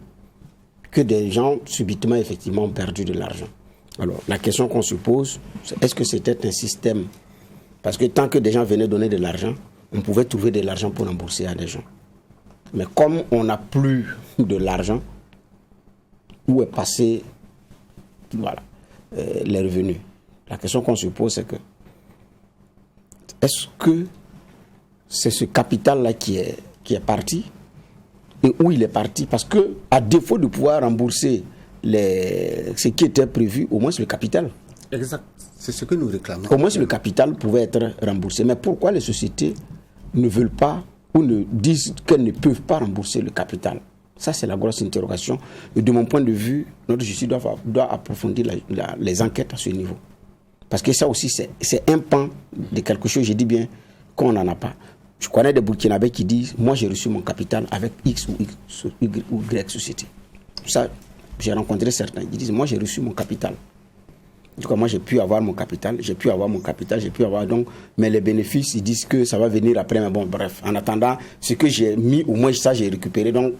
que des gens subitement effectivement ont perdu de l'argent. Alors la question qu'on se pose, c'est est-ce que c'était un système? Parce que tant que des gens venaient donner de l'argent, on pouvait trouver de l'argent pour rembourser à des gens. Mais comme on n'a plus de l'argent, où est passé les revenus? La question qu'on se pose, c'est que est-ce que c'est ce capital-là qui est parti? Et où il est parti? Parce que, à défaut de pouvoir rembourser ce qui était prévu, au moins c'est le capital. Exact. C'est ce que nous réclamons. Au moins le capital pouvait être remboursé. Mais pourquoi les sociétés ne veulent pas ou ne disent qu'elles ne peuvent pas rembourser le capital? Ça, c'est la grosse interrogation. Et de mon point de vue, notre justice doit approfondir les enquêtes à ce niveau. Parce que ça aussi, c'est un pan de quelque chose, je dis bien, qu'on n'en a pas. Je connais des Burkinabés qui disent, moi j'ai reçu mon capital avec X ou Y société. Ça, j'ai rencontré certains qui disent, moi j'ai reçu mon capital. En tout cas, moi j'ai pu avoir mon capital, donc, mais les bénéfices, ils disent que ça va venir après, mais bon, bref, en attendant, ce que j'ai mis, au moins ça j'ai récupéré, donc,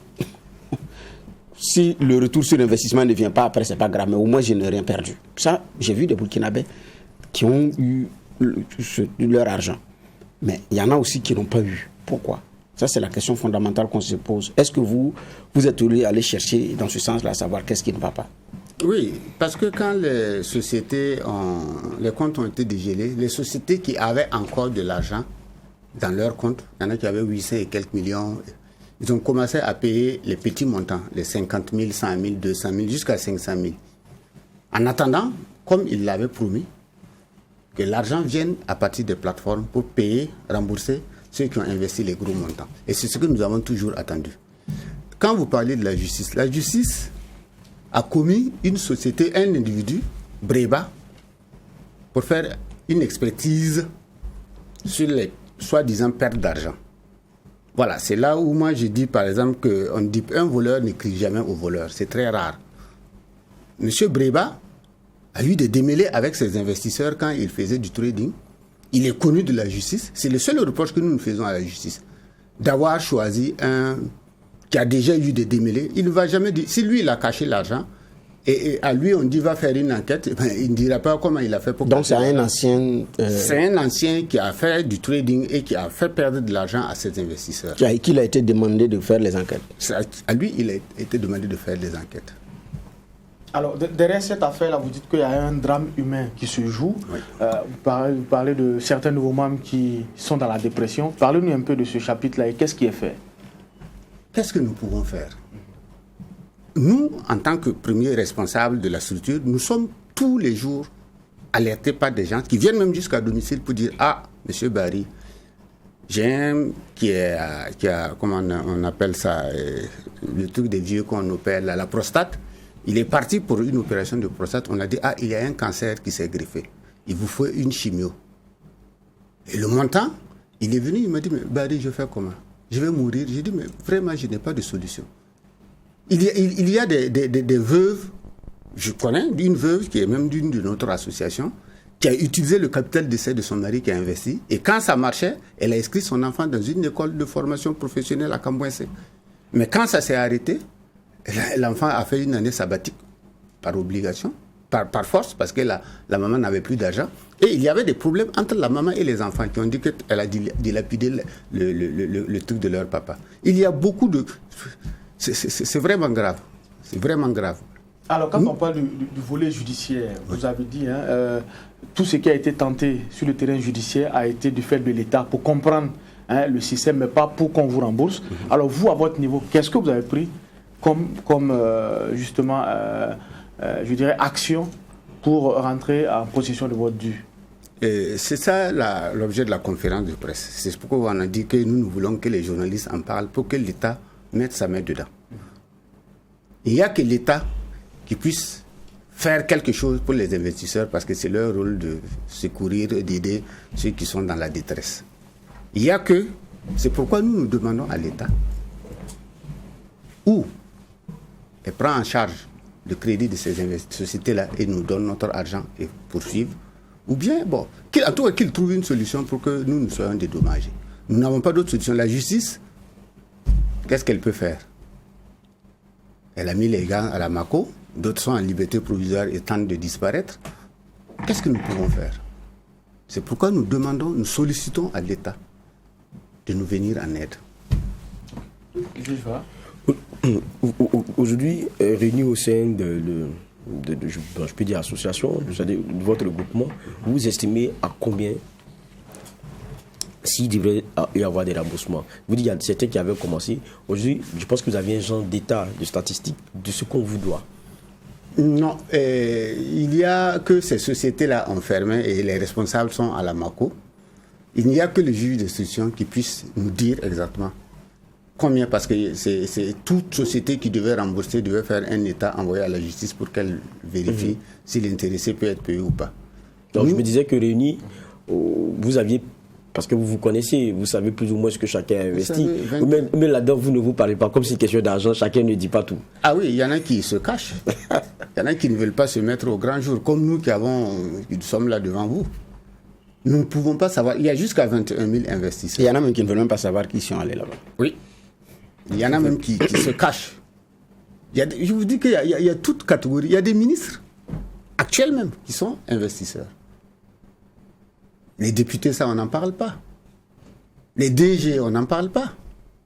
si le retour sur l'investissement ne vient pas après, c'est pas grave, mais au moins je n'ai rien perdu. Ça, j'ai vu des Burkinabés qui ont eu leur argent. Mais il y en a aussi qui n'ont pas eu. Pourquoi? Ça, c'est la question fondamentale qu'on se pose. Est-ce que vous êtes allé chercher dans ce sens-là, savoir qu'est-ce qui ne va pas? Oui, parce que quand les comptes ont été dégelés, les sociétés qui avaient encore de l'argent dans leurs comptes, il y en a qui avaient 800 et quelques millions, ils ont commencé à payer les petits montants, les 50 000, 100 000, 200 000, jusqu'à 500 000. En attendant, comme ils l'avaient promis, que l'argent vienne à partir des plateformes pour payer, rembourser ceux qui ont investi les gros montants. Et c'est ce que nous avons toujours attendu. Quand vous parlez de la justice a commis une société, un individu, Breba, pour faire une expertise sur les soi-disant pertes d'argent. Voilà, c'est là où moi je dis par exemple qu'on dit un voleur n'écrit jamais au voleur. C'est très rare. Monsieur Breba a eu des démêlés avec ses investisseurs quand il faisait du trading. Il est connu de la justice. C'est le seul reproche que nous faisons à la justice. D'avoir choisi un qui a déjà eu des démêlés. Il ne va jamais dire... Si lui, il a caché l'argent, et à lui, on dit va faire une enquête, ben, il ne dira pas comment il a fait pour... Donc c'est un ancien... C'est un ancien qui a fait du trading et qui a fait perdre de l'argent à ses investisseurs. Qu'il a été demandé de faire les enquêtes. À lui, il a été demandé de faire des enquêtes. Alors, derrière cette affaire-là, vous dites qu'il y a un drame humain qui se joue. Oui. Vous parlez de certains nouveaux membres qui sont dans la dépression. Parlez-nous un peu de ce chapitre-là et qu'est-ce qui est fait? Qu'est-ce que nous pouvons faire? Nous, en tant que premiers responsables de la structure, nous sommes tous les jours alertés par des gens qui viennent même jusqu'à domicile pour dire « Ah, monsieur Barry, j'ai un qui a comment on appelle ça, le truc des vieux qu'on opère, la prostate. Il est parti pour une opération de prostate. On a dit, ah, il y a un cancer qui s'est greffé. Il vous faut une chimio. Et le montant, il est venu, il m'a dit, mais Barry, je fais comment? Je vais mourir. J'ai dit, mais vraiment, je n'ai pas de solution. Il y a des veuves, je connais une veuve qui est même d'une de notre association, qui a utilisé le capital d'essai de son mari qui a investi. Et quand ça marchait, elle a inscrit son enfant dans une école de formation professionnelle à Cambouensé. Mais quand ça s'est arrêté, l'enfant a fait une année sabbatique par obligation, par force, parce que la maman n'avait plus d'argent. Et il y avait des problèmes entre la maman et les enfants qui ont dit qu'elle a dilapidé le truc de leur papa. Il y a beaucoup de... C'est vraiment grave. C'est vraiment grave. Alors, quand on parle du volet judiciaire, vous avez dit, tout ce qui a été tenté sur le terrain judiciaire a été du fait de l'État pour comprendre le système, mais pas pour qu'on vous rembourse. Alors, vous, à votre niveau, qu'est-ce que vous avez pris comme justement, je dirais, action pour rentrer en possession de votre dû? C'est ça l'objet de la conférence de presse. C'est pourquoi on a dit que nous voulons que les journalistes en parlent pour que l'État mette sa main dedans. Il n'y a que l'État qui puisse faire quelque chose pour les investisseurs parce que c'est leur rôle de secourir, d'aider ceux qui sont dans la détresse. C'est pourquoi nous demandons à l'État ou elle prend en charge le crédit de ces sociétés-là et nous donne notre argent et poursuivre, ou bien, en tout cas, qu'il trouve une solution pour que nous soyons dédommagés. Nous n'avons pas d'autre solution. La justice, qu'est-ce qu'elle peut faire? Elle a mis les gars à la Mako, d'autres sont en liberté provisoire et tentent de disparaître. Qu'est-ce que nous pouvons faire? C'est pourquoi nous sollicitons à l'État de nous venir en aide. Aujourd'hui, réunis au sein je peux dire association, de votre groupement, vous estimez à combien s'il devrait y avoir des remboursements? Vous dites qu'il y a certains qui avaient commencé. Aujourd'hui, je pense que vous avez un genre d'état, de statistiques de ce qu'on vous doit. Non, il n'y a que ces sociétés-là ont fermé et les responsables sont à la Mako. Il n'y a que le juge d'instruction qui puisse nous dire exactement combien, parce que c'est toute société qui devait rembourser, devait faire un état envoyé à la justice pour qu'elle vérifie si l'intéressé peut être payé ou pas. Donc je me disais que réunis, vous aviez, parce que vous vous connaissez, vous savez plus ou moins ce que chacun a investi. Mais là-dedans, vous ne vous parlez pas comme si c'est question d'argent, chacun ne dit pas tout. Ah oui, il y en a qui se cachent. Il y en a qui ne veulent pas se mettre au grand jour, comme nous qui sommes là devant vous. Nous ne pouvons pas savoir. Il y a jusqu'à 21 000 investisseurs. Il y en a même qui ne veulent même pas savoir qui sont allés là-bas. Oui. Il y en a même qui se cachent. Je vous dis qu'il y a toute catégorie. Il y a des ministres, actuels même, qui sont investisseurs. Les députés, ça, on n'en parle pas. Les DG, on n'en parle pas.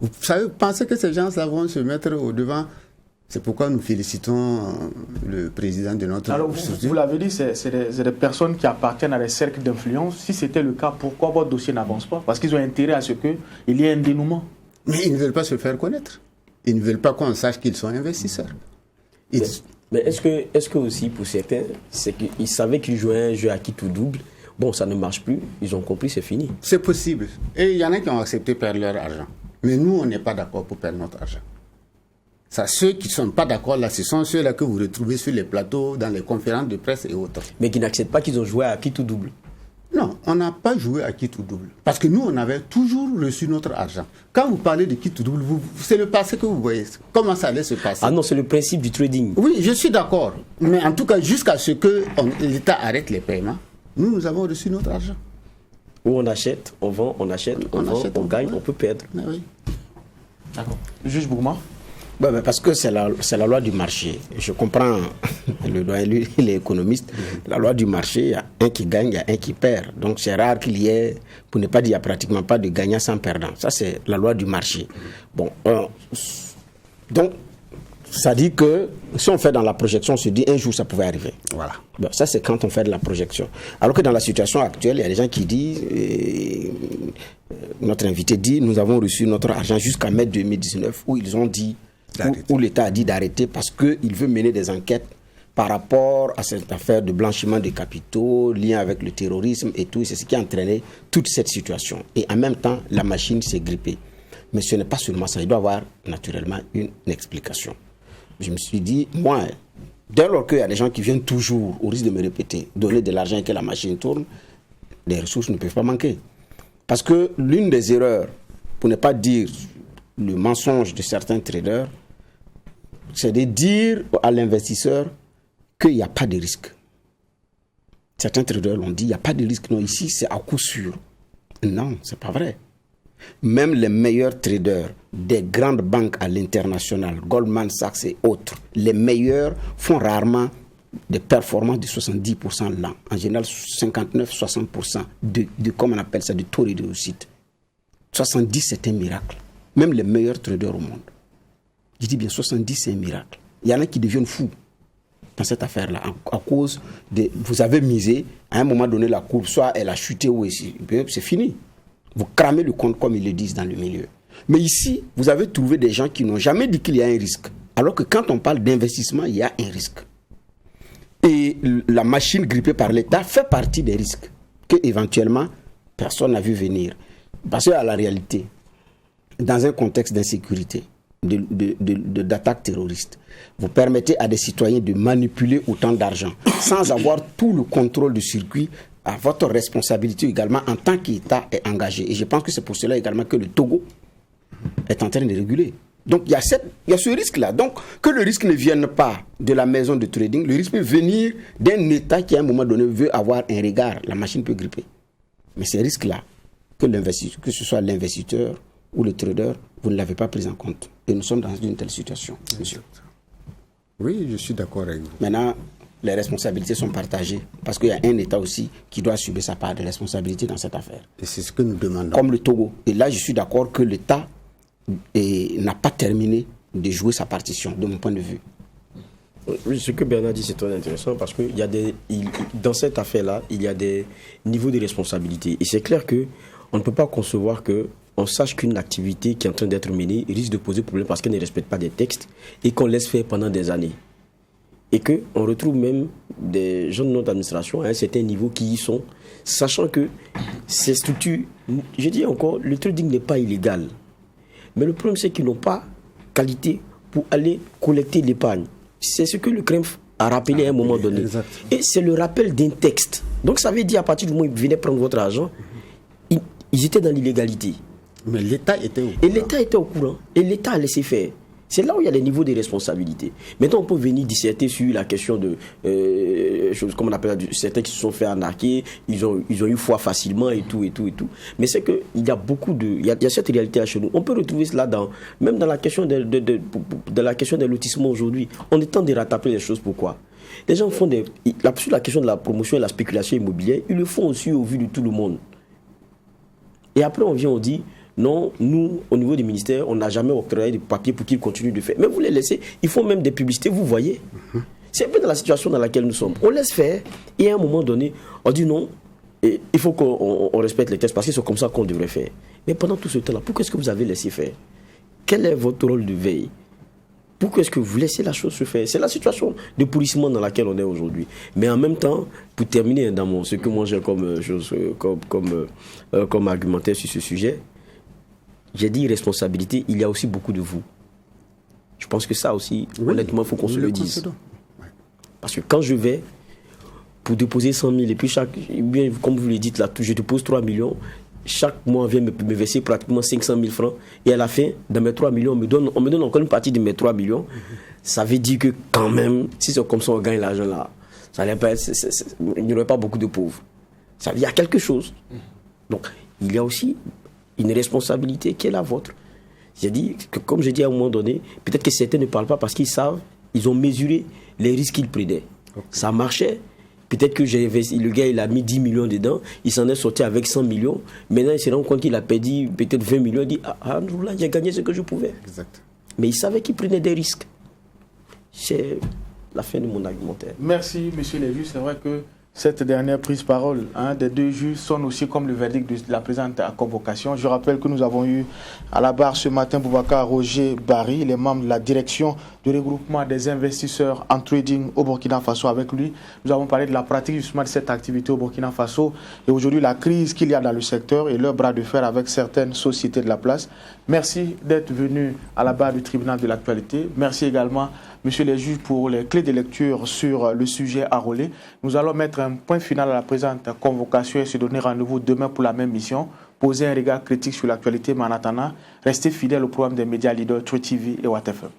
Vous savez, pensez que ces gens-là vont se mettre au devant. C'est pourquoi nous félicitons le président de notre... Alors, vous l'avez dit, c'est des personnes qui appartiennent à des cercles d'influence. Si c'était le cas, pourquoi votre dossier n'avance pas? Parce qu'ils ont intérêt à ce qu'il y ait un dénouement. Mais ils ne veulent pas se faire connaître. Ils ne veulent pas qu'on sache qu'ils sont investisseurs. Mais est-ce que aussi, pour certains, c'est qu'ils savaient qu'ils jouaient un jeu à quitte ou double? Bon, ça ne marche plus, ils ont compris, c'est fini. C'est possible. Et il y en a qui ont accepté de perdre leur argent. Mais nous, on n'est pas d'accord pour perdre notre argent. Ça, ceux qui ne sont pas d'accord là, ce sont ceux-là que vous retrouvez sur les plateaux, dans les conférences de presse et autres. Mais qui n'acceptent pas qu'ils ont joué à quitte ou double? Non, on n'a pas joué à quitte ou double. Parce que nous, on avait toujours reçu notre argent. Quand vous parlez de quitte ou double, c'est le passé que vous voyez. Comment ça allait se passer? Ah non, c'est le principe du trading. Oui, je suis d'accord. Mais en tout cas, jusqu'à ce que l'État arrête les paiements, nous avons reçu notre argent. Où on achète, on vend, on achète, on vend, on gagne, on peut perdre. Mais oui. D'accord. Juge Bougma? Parce que c'est la loi du marché. Je comprends, le doyen, lui, il est économiste. La loi du marché, il y a un qui gagne, il y a un qui perd. Donc c'est rare qu'il y ait, pour ne pas dire, il n'y a pratiquement pas de gagnant sans perdant. Ça, c'est la loi du marché. Bon, donc, ça dit que si on fait dans la projection, on se dit un jour ça pouvait arriver. Voilà. Bon, ça, c'est quand on fait de la projection. Alors que dans la situation actuelle, il y a des gens qui disent, notre invité dit, nous avons reçu notre argent jusqu'à mai 2019, où ils ont dit, où l'État a dit d'arrêter parce qu'il veut mener des enquêtes par rapport à cette affaire de blanchiment de capitaux, lien avec le terrorisme et tout. C'est ce qui a entraîné toute cette situation. Et en même temps, la machine s'est grippée. Mais ce n'est pas seulement ça, il doit y avoir naturellement une explication. Je me suis dit, moi, dès lors qu'il y a des gens qui viennent toujours, au risque de me répéter, donner de l'argent et que la machine tourne, les ressources ne peuvent pas manquer. Parce que l'une des erreurs, pour ne pas dire le mensonge de certains traders, c'est de dire à l'investisseur qu'il n'y a pas de risque. Certains traders l'ont dit, il n'y a pas de risque. Non, ici, c'est à coup sûr. Non, ce n'est pas vrai. Même les meilleurs traders des grandes banques à l'international, Goldman Sachs et autres, les meilleurs font rarement des performances de 70% l'an. En général, 59-60% de, comme on appelle ça, de taux de réussite. 70, c'est un miracle. Même les meilleurs traders au monde. Je dis bien 70, c'est un miracle. Il y en a qui deviennent fous dans cette affaire-là, à cause de... Vous avez misé, à un moment donné, la courbe, soit elle a chuté ou c'est fini. Vous cramez le compte, comme ils le disent dans le milieu. Mais ici, vous avez trouvé des gens qui n'ont jamais dit qu'il y a un risque. Alors que quand on parle d'investissement, il y a un risque. Et la machine grippée par l'État fait partie des risques que éventuellement personne n'a vu venir. Parce qu'à la réalité, dans un contexte d'insécurité, d'attaque terroriste, vous permettez à des citoyens de manipuler autant d'argent sans avoir tout le contrôle du circuit. À votre responsabilité également en tant qu'État est engagé. Et je pense que c'est pour cela également que le Togo est en train de réguler. Donc il y a ce risque-là. Donc que le risque ne vienne pas de la maison de trading, le risque peut venir d'un État qui à un moment donné veut avoir un regard. La machine peut gripper. Mais ces risques-là, que ce soit l'investisseur ou le trader, vous ne l'avez pas pris en compte. Et nous sommes dans une telle situation, monsieur. Oui, je suis d'accord avec vous. Maintenant, les responsabilités sont partagées parce qu'il y a un État aussi qui doit assumer sa part de responsabilité dans cette affaire. Et c'est ce que nous demandons. Comme le Togo. Et là, je suis d'accord que l'État n'a pas terminé de jouer sa partition, de mon point de vue. Oui, ce que Bernard dit, c'est très intéressant parce que dans cette affaire-là, il y a des niveaux de responsabilité. Et c'est clair qu'on ne peut pas concevoir qu'on sache qu'une activité qui est en train d'être menée risque de poser problème parce qu'elle ne respecte pas des textes et qu'on laisse faire pendant des années. Et qu'on retrouve même des gens de notre administration à un certain niveau qui y sont, sachant que ces structures, je dis encore, le trading n'est pas illégal. Mais le problème, c'est qu'ils n'ont pas qualité pour aller collecter l'épargne. C'est ce que le CREMF a rappelé à un moment donné. Exact. Et c'est le rappel d'un texte. Donc ça veut dire à partir du moment où ils venaient prendre votre argent, ils étaient dans l'illégalité. Mais l'État était au courant. Et l'État était au courant. Et l'État a laissé faire. C'est là où il y a les niveaux de responsabilité. Maintenant, on peut venir disserter sur la question de choses comme on appelle certains qui se sont fait arnaquer, ils ont eu foi facilement et tout. Mais c'est qu'il y a il y a cette réalité chez nous. On peut retrouver cela même dans la question de la question des lotissements aujourd'hui. On est temps de rattraper les choses. Pourquoi? Les gens font sur la question de la promotion et la spéculation immobilière, ils le font aussi au vu de tout le monde. Et après, on vient, on dit, non, nous, au niveau du ministère, on n'a jamais octroyé de papiers pour qu'ils continuent de faire. Mais vous les laissez, ils font même des publicités, vous voyez. C'est un peu dans la situation dans laquelle nous sommes. On laisse faire, et à un moment donné, on dit non, et il faut qu'on respecte les textes, parce que c'est comme ça qu'on devrait faire. Mais pendant tout ce temps-là, pourquoi est-ce que vous avez laissé faire? Quel est votre rôle de veille? Pourquoi est-ce que vous laissez la chose se faire? C'est la situation de pourrissement dans laquelle on est aujourd'hui. Mais en même temps, pour terminer dans ce que moi j'ai comme argumentaire sur ce sujet, j'ai dit responsabilité, il y a aussi beaucoup de vous. Je pense que ça aussi, honnêtement, il faut qu'on se le dise. Parce que quand je vais pour déposer 100 000 et puis bien, comme vous le dites là, je dépose 3 millions, chaque mois on vient me verser pratiquement 500 000 francs et à la fin, dans mes 3 millions, on me donne encore une partie de mes 3 millions. Ça veut dire que quand même, si c'est comme ça on gagne l'argent là, il n'y aurait pas beaucoup de pauvres. Ça veut dire qu'il y a quelque chose. Donc, il y a aussi une responsabilité qui est la vôtre. J'ai dit que, comme j'ai dit à un moment donné, peut-être que certains ne parlent pas parce qu'ils savent, ils ont mesuré les risques qu'ils prenaient. Okay. Ça marchait. Peut-être que le gars, il a mis 10 millions dedans, il s'en est sorti avec 100 millions. Maintenant, il se rend compte qu'il a perdu peut-être 20 millions. Il dit, là, j'ai gagné ce que je pouvais. Exact. Mais il savait qu'il prenait des risques. C'est la fin de mon argumentaire. Merci, monsieur Lévy. C'est vrai que cette dernière prise de parole des deux juges sonne aussi comme le verdict de la présente convocation. Je rappelle que nous avons eu à la barre ce matin Boubacar Roger Barry, les membres de la direction du regroupement des investisseurs en trading au Burkina Faso. Avec lui, nous avons parlé de la pratique justement de cette activité au Burkina Faso et aujourd'hui la crise qu'il y a dans le secteur et leur bras de fer avec certaines sociétés de la place. Merci d'être venu à la barre du tribunal de l'actualité. Merci également, monsieur les juges, pour les clés de lecture sur le sujet à relais. Nous allons mettre un point final à la présente convocation et se donner rendez-vous demain pour la même mission. Poser un regard critique sur l'actualité, mais en attendant, restez fidèles au programme des médias leaders True TV et WattFM.